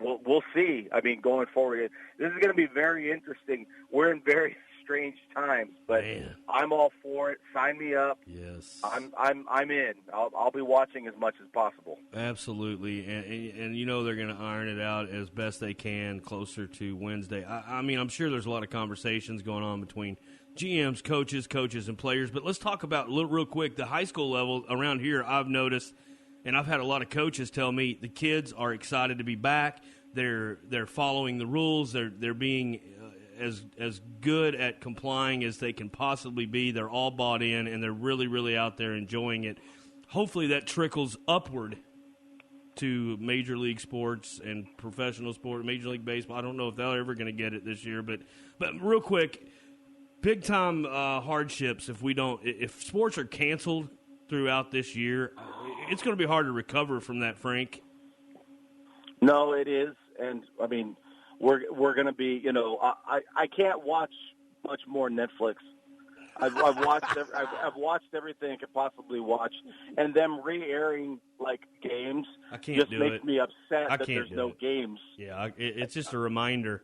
we'll see. I mean, going forward, this is going to be very interesting. We're in very strange times, but I'm all for it. Sign me up. Yes, I'm in. I'll be watching as much as possible. Absolutely, and they're going to iron it out as best they can closer to Wednesday. I mean, I'm sure there's a lot of conversations going on between GMs, coaches, and players. But let's talk about real quick the high school level around here. I've noticed, and I've had a lot of coaches tell me the kids are excited to be back. They're following the rules. They're being as good at complying as they can possibly be. They're all bought in, and they're really, really out there enjoying it. Hopefully that trickles upward to Major League sports and professional sport, Major League Baseball. I don't know if they're ever going to get it this year, but real quick, big time hardships if sports are canceled throughout this year, it's going to be hard to recover from that, Frank. No, it is, and I mean, we're going to be. I can't watch much more Netflix. I've watched everything I could possibly watch, and them re-airing like games makes me upset that there's no games. Yeah, it's just a reminder.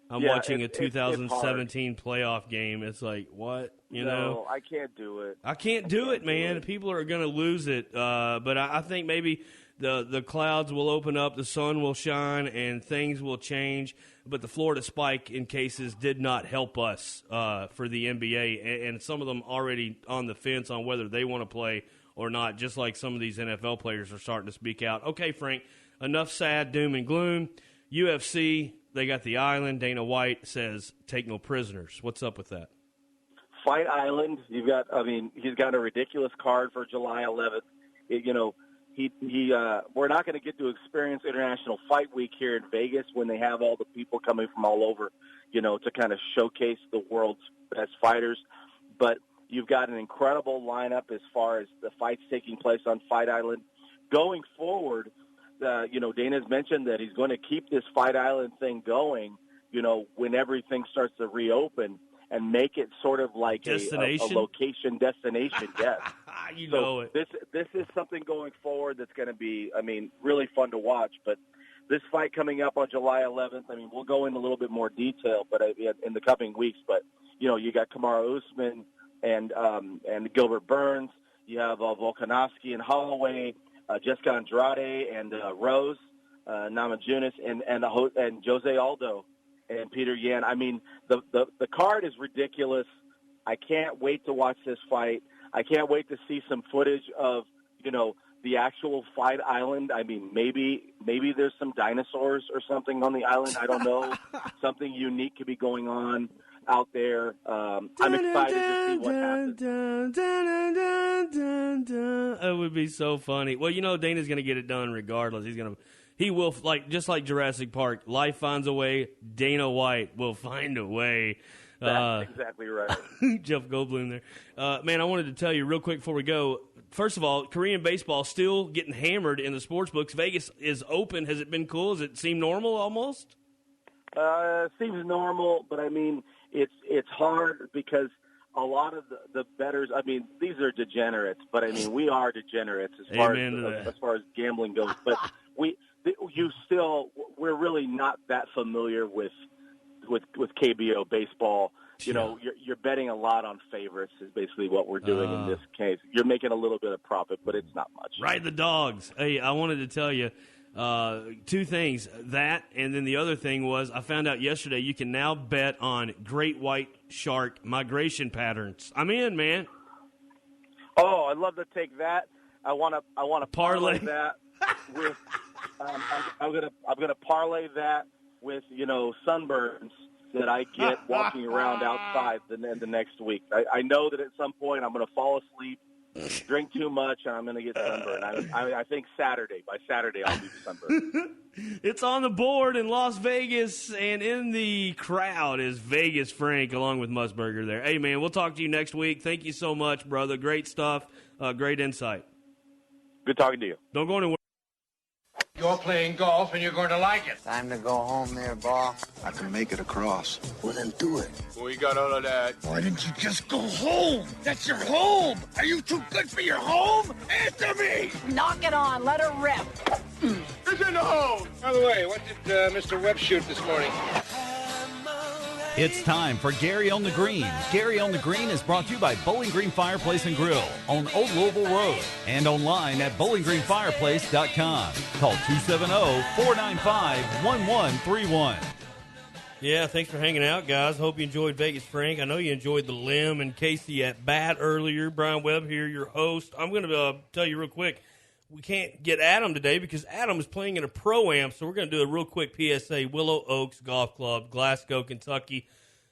I'm watching a 2017 playoff game. It's like, what? No, I can't do it. I can't do it, man. People are going to lose it. But I think maybe the clouds will open up, the sun will shine, and things will change. But the Florida spike in cases did not help us for the NBA. And some of them already on the fence on whether they want to play or not, just like some of these NFL players are starting to speak out. Okay, Frank, enough sad doom and gloom. UFC, they got the island. Dana White says, take no prisoners. What's up with that? Fight Island. He's got a ridiculous card for July 11th. We're not going to get to experience International Fight Week here in Vegas when they have all the people coming from all over, to kind of showcase the world's best fighters. But you've got an incredible lineup as far as the fights taking place on Fight Island. Going forward, Dana's mentioned that he's going to keep this Fight Island thing going, when everything starts to reopen and make it sort of like a location destination. Yes. This is something going forward that's going to be, really fun to watch. But this fight coming up on July 11th, we'll go into a little bit more detail, but in the coming weeks. But you got Kamaru Usman and Gilbert Burns. You have Volkanovski and Holloway, Jessica Andrade and Rose Namajunas and Jose Aldo and Peter Yan. The card is ridiculous. I can't wait to watch this fight. I can't wait to see some footage of, the actual Fight Island. Maybe there's some dinosaurs or something on the island. I don't know. Something unique could be going on out there. I'm excited to see what happens. It would be so funny. Well, Dana's going to get it done regardless. He will, just like Jurassic Park, life finds a way. Dana White will find a way. That's exactly right. Jeff Goldblum there. Man, I wanted to tell you real quick before we go. First of all, Korean baseball still getting hammered in the sports books. Vegas is open. Has it been cool? Does it seem normal almost? It seems normal, but I mean, it's hard because a lot of the bettors, I mean, these are degenerates, but I mean, we are degenerates as far as gambling goes. But we're really not that familiar with KBO baseball. You know, you're betting a lot on favorites is basically what we're doing in this case. You're making a little bit of profit, but it's not much. Ride the dogs. Hey, I wanted to tell you two things. That, and then the other thing was I found out yesterday you can now bet on great white shark migration patterns. I'm in, man. Oh, I'd love to take that. I want to parlay that with. I'm gonna parlay that with sunburns that I get walking around outside the next week. I know that at some point I'm going to fall asleep, drink too much, and I'm going to get sunburned. I think Saturday. By Saturday, I'll be sunburned. It's on the board in Las Vegas, and in the crowd is Vegas Frank along with Musburger there. Hey, man, we'll talk to you next week. Thank you so much, brother. Great stuff. Great insight. Good talking to you. Don't go anywhere. You're playing golf and you're going to like it. Time to go home there, boss. I can make it across. Well, then do it. Well, you got all of that. Why didn't you just go home? That's your home. Are you too good for your home? Answer me. Knock it on. Let her rip. It's in the hole. By the way, what did Mr. Webb shoot this morning? It's time for Gary on the Green. Gary on the Green is brought to you by Bowling Green Fireplace and Grill on Old Louisville Road and online at bowlinggreenfireplace.com. Call 270-495-1131. Yeah, thanks for hanging out, guys. Hope you enjoyed Vegas Frank. I know you enjoyed the Lim and Casey at bat earlier. Brian Webb here, your host. I'm going to tell you real quick, we can't get Adam today because Adam is playing in a Pro-Am, so we're going to do a real quick PSA. Willow Oaks Golf Club, Glasgow, Kentucky.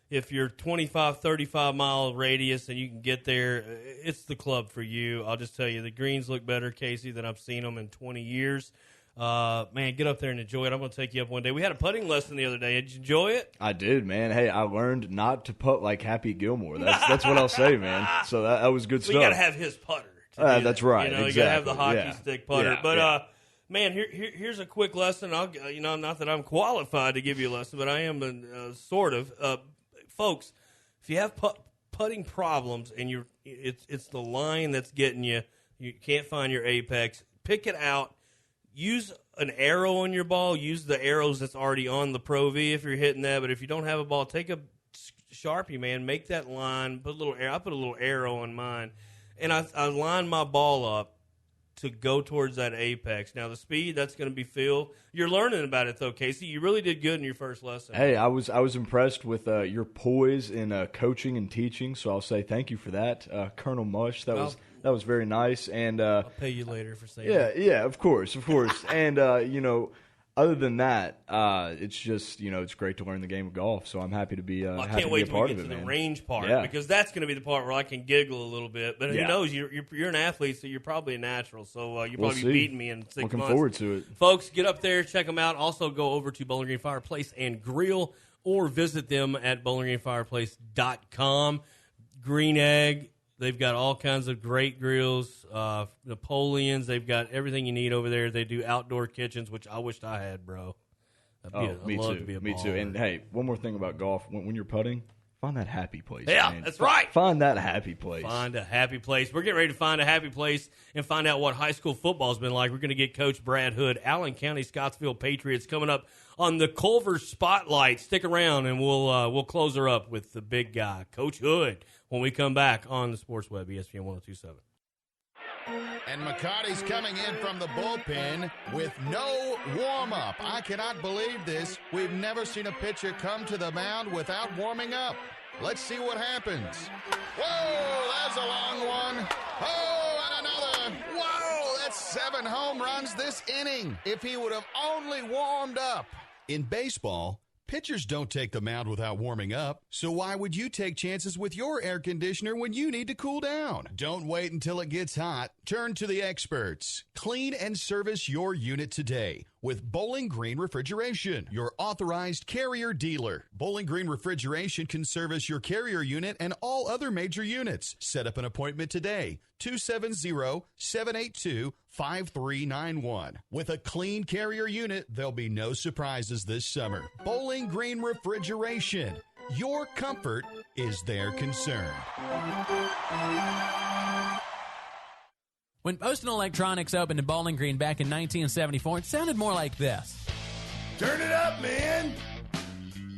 If you're 25, 35-mile radius and you can get there, it's the club for you. I'll just tell you, the greens look better, Casey, than I've seen them in 20 years. Man, get up there and enjoy it. I'm going to take you up one day. We had a putting lesson the other day. Did you enjoy it? I did, man. Hey, I learned not to putt like Happy Gilmore. That's what I'll say, man. So that was good stuff. You got to have his putter. That's right. You got to have the hockey stick putter. But man, here's a quick lesson. I'll not that I'm qualified to give you a lesson, but I am sort of. Folks, if you have putting problems and it's the line that's getting you, you can't find your apex. Pick it out. Use an arrow on your ball. Use the arrows that's already on the Pro V if you're hitting that. But if you don't have a ball, take a Sharpie, man. Make that line. I put a little arrow on mine. And I line my ball up to go towards that apex. Now, the speed, that's going to be Phil. You're learning about it, though, Casey. You really did good in your first lesson. Hey, I was impressed with your poise in coaching and teaching, so I'll say thank you for that, Colonel Mush. That was very nice. And I'll pay you later for saying that. Yeah, of course. And, other than that, it's just, it's great to learn the game of golf, so I'm happy to be I can't wait till we get to the range part, because that's going to be the part where I can giggle a little bit. But who knows? You're an athlete, so you're probably a natural. So you'll probably be beating me in 6 months. Looking forward to it. Folks, get up there, check them out. Also, go over to Bowling Green Fireplace and Grill or visit them at bowlinggreenfireplace.com. Green Egg. They've got all kinds of great grills, Napoleons. They've got everything you need over there. They do outdoor kitchens, which I wished I had, bro. Me too. And, hey, one more thing about golf. When you're putting, find that happy place. Yeah, man. That's right. Find that happy place. Find a happy place. We're getting ready to find a happy place and find out what high school football's been like. We're going to get Coach Brad Hood, Allen County Scottsville Patriots, coming up on the Culver Spotlight. Stick around, and we'll close her up with the big guy, Coach Hood, when we come back on the Sports Web, ESPN 102.7. And McCarty's coming in from the bullpen with no warm-up. I cannot believe this. We've never seen a pitcher come to the mound without warming up. Let's see what happens. Whoa, that's a long one. Oh, and another. Whoa, that's 7 home runs this inning. If he would have only warmed up. In baseball, pitchers don't take the mound without warming up, so why would you take chances with your air conditioner when you need to cool down? Don't wait until it gets hot. Turn to the experts. Clean and service your unit today with Bowling Green Refrigeration, your authorized Carrier dealer. Bowling Green Refrigeration can service your Carrier unit and all other major units. Set up an appointment today, 270-782-5391. With a clean Carrier unit, there'll be no surprises this summer. Bowling Green Refrigeration. Your comfort is their concern. When Poston Electronics opened in Bowling Green back in 1974, it sounded more like this. Turn it up, man!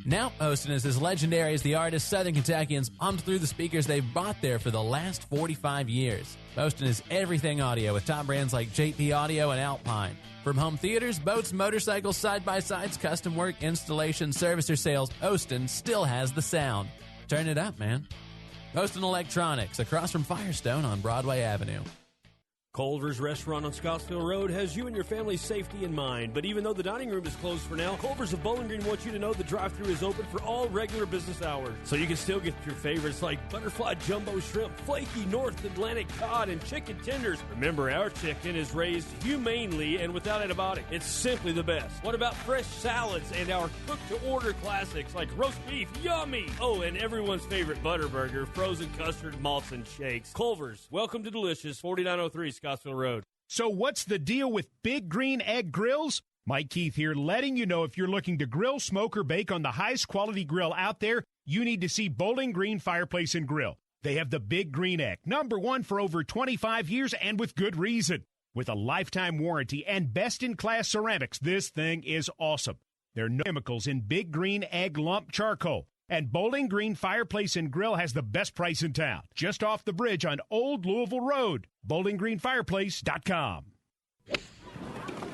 Now Poston is as legendary as the artists Southern Kentuckians hummed through the speakers they've bought there for the last 45 years. Poston is everything audio with top brands like JP Audio and Alpine. From home theaters, boats, motorcycles, side-by-sides, custom work, installation, service, or sales, Poston still has the sound. Turn it up, man. Poston Electronics, across from Firestone on Broadway Avenue. Culver's Restaurant on Scottsville Road has you and your family's safety in mind. But even though the dining room is closed for now, Culver's of Bowling Green wants you to know the drive-thru is open for all regular business hours. So you can still get your favorites like butterfly jumbo shrimp, flaky North Atlantic cod, and chicken tenders. Remember, our chicken is raised humanely and without antibiotics. It's simply the best. What about fresh salads and our cook-to-order classics like roast beef? Yummy! Oh, and everyone's favorite butter burger, frozen custard, malts, and shakes. Culver's, welcome to Delicious, 4903 Scottsville Road. So what's the deal with Big Green Egg Grills? Mike Keith here, letting you know if you're looking to grill, smoke, or bake on the highest quality grill out there, you need to see Bowling Green Fireplace and Grill. They have the Big Green Egg, #1 for over 25 years and with good reason. With a lifetime warranty and best-in-class ceramics, this thing is awesome. There are no chemicals in Big Green Egg Lump Charcoal. And Bowling Green Fireplace and Grill has the best price in town, just off the bridge on Old Louisville Road. BowlingGreenFireplace.com.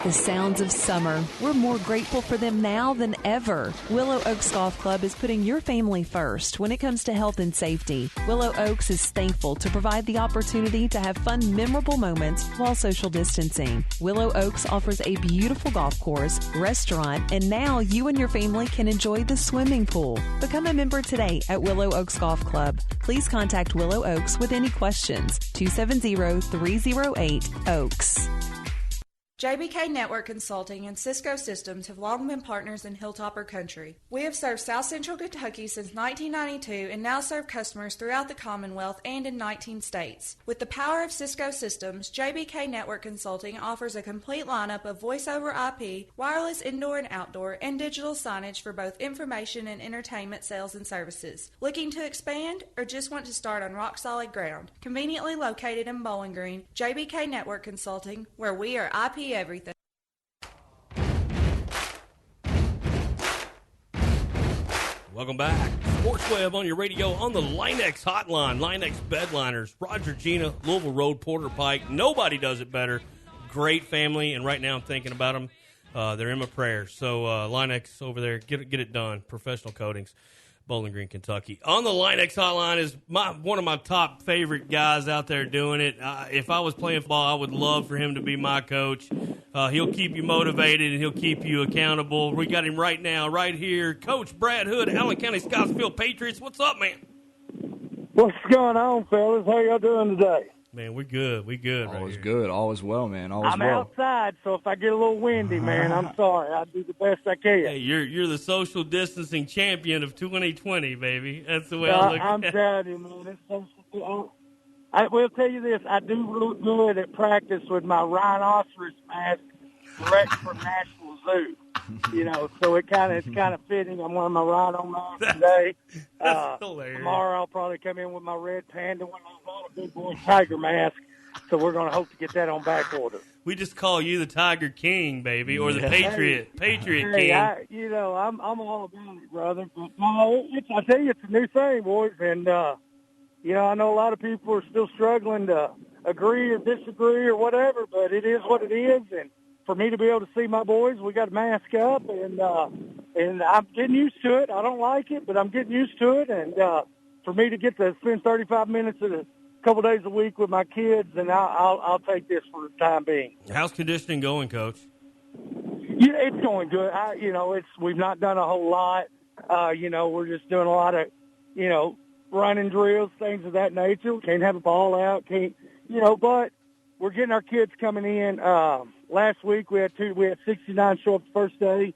The sounds of summer. We're more grateful for them now than ever. Willow Oaks Golf Club is putting your family first when it comes to health and safety. Willow Oaks is thankful to provide the opportunity to have fun, memorable moments while social distancing. Willow Oaks offers a beautiful golf course, restaurant, and now you and your family can enjoy the swimming pool. Become a member today at Willow Oaks Golf Club. Please contact Willow Oaks with any questions. 270-308-OAKS. JBK Network Consulting and Cisco Systems have long been partners in Hilltopper Country. We have served South Central Kentucky since 1992 and now serve customers throughout the Commonwealth and in 19 states. With the power of Cisco Systems, JBK Network Consulting offers a complete lineup of voice-over IP, wireless indoor and outdoor, and digital signage for both information and entertainment sales and services. Looking to expand or just want to start on rock-solid ground? Conveniently located in Bowling Green, JBK Network Consulting, where we are IP everything. Welcome back. Sports Webb on your radio on the Linex hotline. Linex Bedliners, Roger Gina, Louisville Road, Porter Pike. Nobody does it better. Great family, and right now I'm thinking about them. They're in my prayers. So Linex over there, get it done. Professional coatings. Bowling Green, Kentucky. On the Linex hotline is one of my top favorite guys out there doing it. If I was playing football, I would love for him to be my coach. He'll keep you motivated and he'll keep you accountable. We got him right now, right here. Coach Brad Hood, Allen County Scottsville Patriots. What's up, man? What's going on, fellas? How y'all doing today? Man, we're good. We good. All is good. All is well, man. All is I'm well. outside, so if I get a little windy, man, I'm sorry. I'll do the best I can. Hey, you're the social distancing champion of 2020, baby. That's the way I look I'm at it. telling you, man. I will tell you this. I do look good at practice with my rhinoceros mask direct from National Zoo. You know, so it's kind of fitting. I'm wearing my rhino mask today. That's hilarious. Tomorrow I'll probably come in with my red panda one. I'm not a big boy tiger mask. So we're going to hope to get that on back order. We just call you the Tiger King, baby, or the Patriot King. I'm all about it, brother. But I tell you, it's a new thing, boys. And, I know a lot of people are still struggling to agree or disagree or whatever, but it is what it is. And for me to be able to see my boys, we got to mask up. And I'm getting used to it. I don't like it, but I'm getting used to it. And for me to get to spend 35 minutes a couple days a week with my kids, and I'll take this for the time being. How's conditioning going, Coach? Yeah, it's going good. We've not done a whole lot. We're just doing a lot of, running drills, things of that nature. We can't have a ball out, but we're getting our kids coming in. Last week we had 69 show up the first day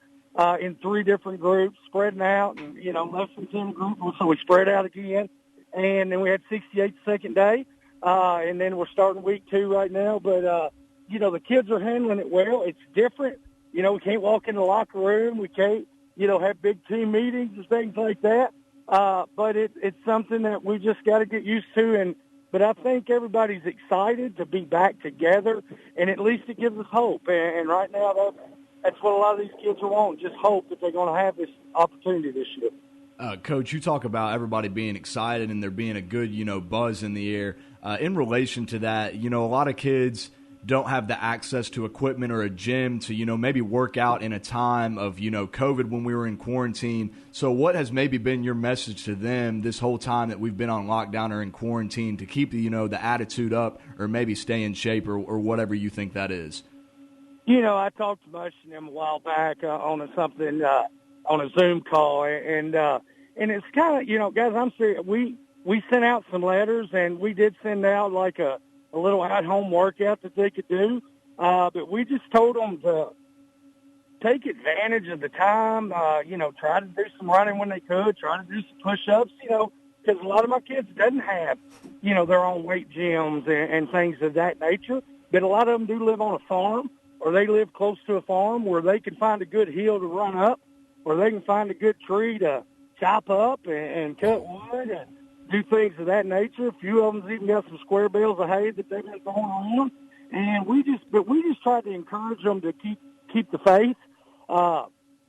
in 3 different groups, spreading out, and less than 10 groups. So we spread out again, and then we had 68 the second day, and then we're starting week 2 right now. But the kids are handling it well. It's different. We can't walk in the locker room. We can't have big team meetings and things like that. But it's something that we just got to get used to. But I think everybody's excited to be back together, and at least it gives us hope. And right now, that's what a lot of these kids are wanting, just hope that they're going to have this opportunity this year. Coach, you talk about everybody being excited and there being a good, buzz in the air. In relation to that, a lot of kids don't have the access to equipment or a gym to, maybe work out in a time of, COVID when we were in quarantine. So what has maybe been your message to them this whole time that we've been on lockdown or in quarantine to keep, the attitude up or maybe stay in shape or whatever you think that is? I talked to most of them a while back on a Zoom call, and it's kind of, guys, I'm serious. We sent out some letters, and we did send out like a little at-home workout that they could do. But we just told them to take advantage of the time, try to do some running when they could, try to do some push-ups, because a lot of my kids doesn't have, their own weight gyms and things of that nature. But a lot of them do live on a farm, or they live close to a farm where they can find a good hill to run up, or they can find a good tree to chop up and cut wood and do things of that nature. A few of them's even got some square bales of hay that they've been throwing around. And we just tried to encourage them to keep the faith.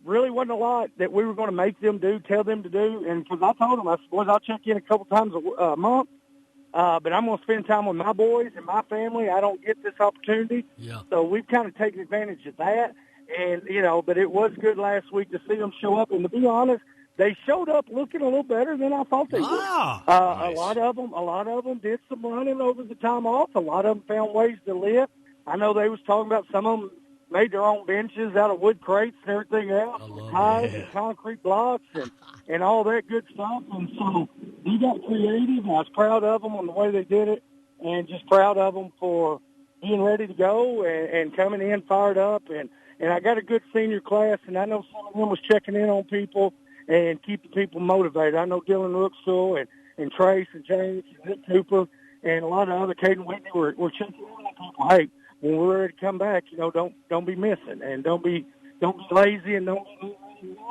Really wasn't a lot that we were going to make them do, tell them to do. And because I told them, I said, boys, I'll check in a couple times a month. But I'm going to spend time with my boys and my family. I don't get this opportunity. Yeah. So we've kind of taken advantage of that. And, but it was good last week to see them show up. And to be honest, they showed up looking a little better than I thought they would. Nice. A lot of them did some running over the time off. A lot of them found ways to lift. I know they was talking about some of them made their own benches out of wood crates and everything else, ties and concrete blocks and all that good stuff. And so they got creative. I was proud of them on the way they did it, and just proud of them for being ready to go and coming in fired up. And I got a good senior class, and I know some of them was checking in on people and keeping people motivated. I know Dylan Rookstool and Trace and James and Nick Cooper and a lot of other Caden Whitney were checking in on people. Hey, when we're ready to come back, don't be missing and don't be lazy and don't be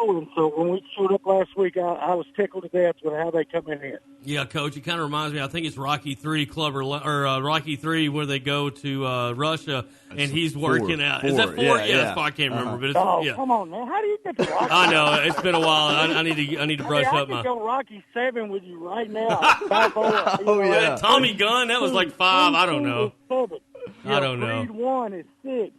and so when we showed up last week, I was tickled to death with how they come in here. Yeah, Coach, it kind of reminds me. I think it's Rocky 3 Club or Rocky 3 where they go to Russia and he's working out. Is that 4? Yeah. I can't remember. But it's, come on, man! How do you get to Rocky? I know it's been a while. I need to brush up I my. could go Rocky 7 with you right now. Tommy Gunn. That was like 5. I don't know. I don't know. Creed 1 is 6.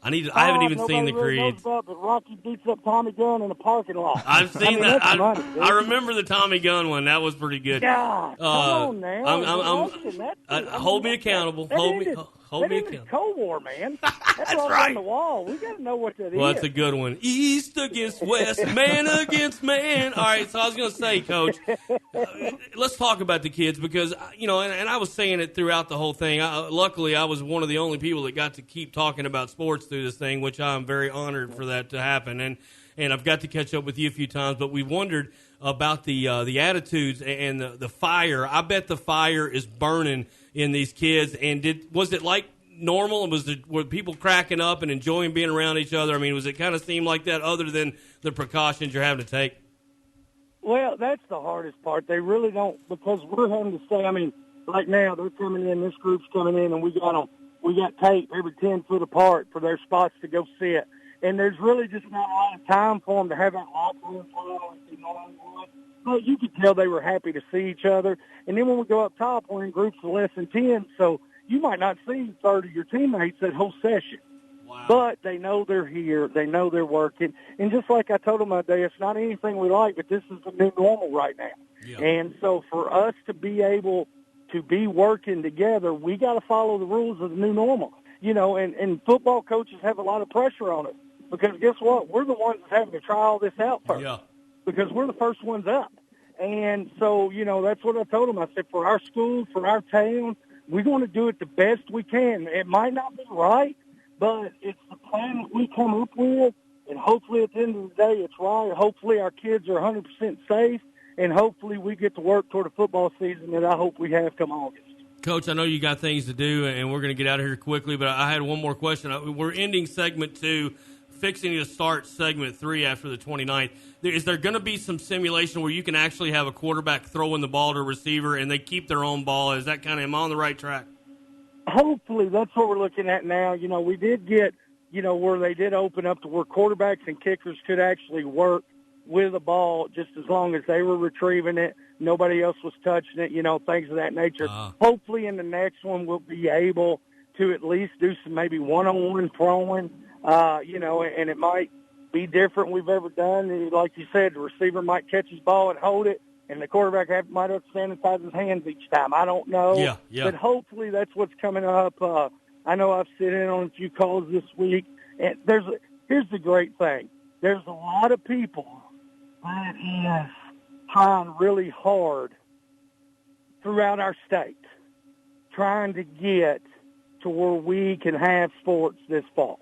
I haven't even seen the Creed. But Rocky beats up Tommy Gunn in the parking lot. I've seen that. I remember the Tommy Gunn one. That was pretty good. God, come on now. Hold me accountable. Hold me accountable. Cold War, man. That's right. On the wall. We got to know what that is. Well, that's a good one. East against West, man against man. All right, so I was going to say, Coach, let's talk about the kids because, and I was saying it throughout the whole thing. Luckily, I was one of the only people that got to keep talking about sports through this thing, which I'm very honored for that to happen. And I've got to catch up with you a few times, but we wondered about the attitudes and the fire. I bet the fire is burning in these kids. And was it like normal? Were people cracking up and enjoying being around each other? I mean, was it kind of seem like that other than the precautions you're having to take? Well, that's the hardest part. They really don't, because we're having to stay. I mean, like now they're coming in, this group's coming in, and we got tape every 10 foot apart for their spots to go sit. And there's really just not a lot of time for them to have that locker room like they normally would. But you could tell they were happy to see each other. And then when we go up top, we're in groups of less than 10, so you might not see 30 of your teammates that whole session. Wow. But they know they're here. They know they're working. And just like I told them that day, it's not anything we like, but this is the new normal right now. Yeah. And so for us to be able to be working together, we got to follow the rules of the new normal. And football coaches have a lot of pressure on us because guess what? We're the ones that's having to try all this out first. Yeah. Because we're the first ones up. And so, that's what I told them. I said, for our school, for our town, we're going to do it the best we can. It might not be right, but it's the plan that we come up with, and hopefully at the end of the day it's right. Hopefully our kids are 100% safe, and hopefully we get to work toward a football season that I hope we have come August. Coach, I know you got things to do, and we're going to get out of here quickly, but I had one more question. We're ending segment 2, fixing to start segment 3 after the 29th. Is there going to be some simulation where you can actually have a quarterback throwing the ball to a receiver and they keep their own ball? Is that kind of, am I on the right track? Hopefully that's what we're looking at now. You know, we did get, you know, where they did open up to where quarterbacks and kickers could actually work with the ball just as long as they were retrieving it. Nobody else was touching it, you know, things of that nature. Hopefully in the next one we'll be able to at least do some maybe one-on-one throwing, you know, and it might be different we've ever done. Like you said, the receiver might catch his ball and hold it, and the quarterback might have to sanitize his hands each time. I don't know. Yeah. But hopefully that's what's coming up. I know I've sit in on a few calls this week, and here's the great thing. There's a lot of people that is trying really hard throughout our state, trying to get to where we can have sports this fall.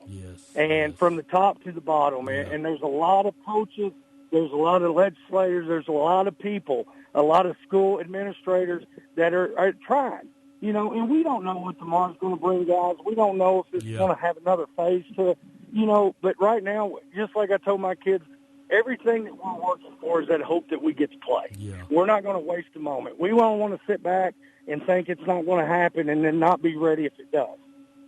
And from the top to the bottom. And there's a lot of coaches, there's a lot of legislators, there's a lot of people, a lot of school administrators that are trying. You know, and we don't know what tomorrow's going to bring, guys. We don't know if it's going to have another phase to it. You know, but right now, just like I told my kids, everything that we're working for is that hope that we get to play. We're not going to waste a moment. We don't want to sit back and think it's not going to happen and then not be ready if it does.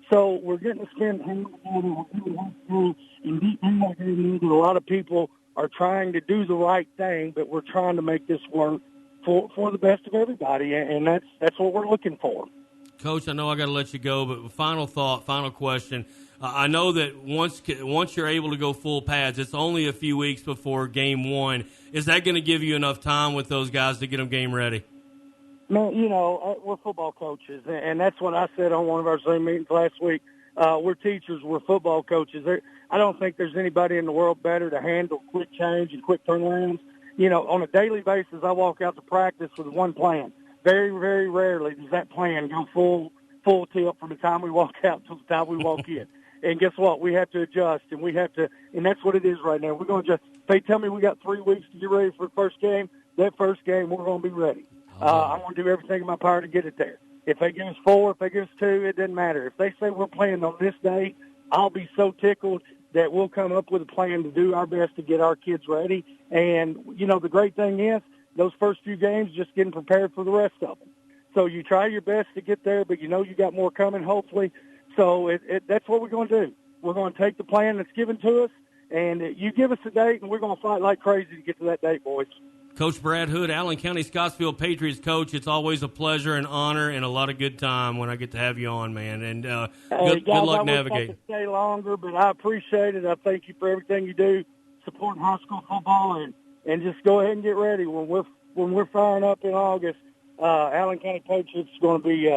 So we're getting to spend time together. We're getting to school, and deep in my head, a lot of people are trying to do the right thing, but we're trying to make this work for the best of everybody, and that's what we're looking for. Coach, I know I got to let you go, but final thought, final question. I know that once you're able to go full pads, it's only a few weeks before game 1. Is that going to give you enough time with those guys to get them game ready? Man, you know, we're football coaches, and that's what I said on one of our Zoom meetings last week. We're teachers, we're football coaches. I don't think there's anybody in the world better to handle quick change and quick turnarounds. You know, on a daily basis, I walk out to practice with one plan. Very, very rarely does that plan go full tilt from the time we walk out to the time we walk in. And guess what? We have to adjust, and that's what it is right now. We're going to adjust. If they tell me we got 3 weeks to get ready for the first game, that first game we're going to be ready. I'm going to do everything in my power to get it there. If they give us 4, if they give us 2, it doesn't matter. If they say we're playing on this day, I'll be so tickled that we'll come up with a plan to do our best to get our kids ready. And, you know, the great thing is those first few games, just getting prepared for the rest of them. So you try your best to get there, but you know you got more coming, hopefully. So that's what we're going to do. We're going to take the plan that's given to us, and you give us a date, and we're going to fight like crazy to get to that date, boys. Coach Brad Hood, Allen County Scottsville Patriots coach. It's always a pleasure and honor and a lot of good time when I get to have you on, man. And good luck navigating. I wish I could stay longer, but I appreciate it. I thank you for everything you do, supporting high school football, and just go ahead and get ready. When we're firing up in August, Allen County Patriots is going to be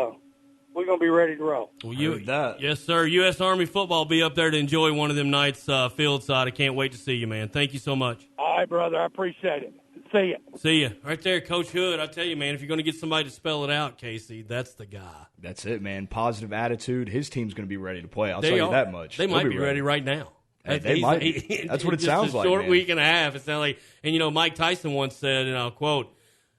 we're going to be ready to roll. Well, yes, sir. U.S. Army football will be up there to enjoy one of them nights field side. I can't wait to see you, man. Thank you so much. All right, brother. I appreciate it. See ya. See ya. Right there, Coach Hood. I tell you, man, if you're going to get somebody to spell it out, Casey, that's the guy. That's it, man. Positive attitude. His team's going to be ready to play. I'll tell you that much. They might be ready right now. Hey, they might be. That's what it sounds like, short man. week and a half. It sounds like, and you know, Mike Tyson once said, and I'll quote,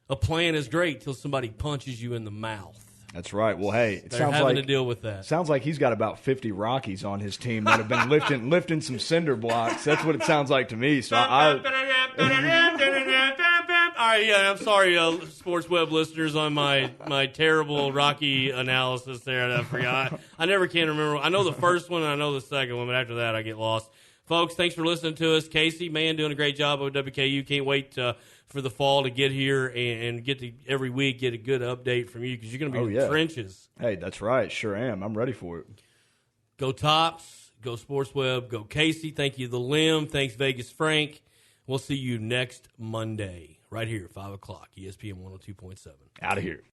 "A plan is great till somebody punches you in the mouth." That's right. Well, hey, They're having to deal with that. Sounds like he's got about 50 Rockies on his team that have been lifting some cinder blocks. That's what it sounds like to me. So all right, yeah, I'm sorry, Sports Webb listeners, on my terrible Rocky analysis there. I forgot. I never can remember. I know the first one and I know the second one, but after that I get lost. Folks, thanks for listening to us. Casey, man, doing a great job over WKU. Can't wait for the fall to get here and get to every week get a good update from you because you're going to be in the trenches. Hey, that's right. Sure am. I'm ready for it. Go Tops. Go Sports Web. Go Casey. Thank you, The Limb. Thanks, Vegas Frank. We'll see you next Monday right here at 5 o'clock, ESPN 102.7. Out of here.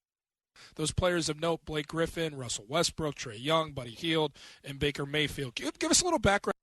Those players of note, Blake Griffin, Russell Westbrook, Trae Young, Buddy Hield, and Baker Mayfield. Give us a little background.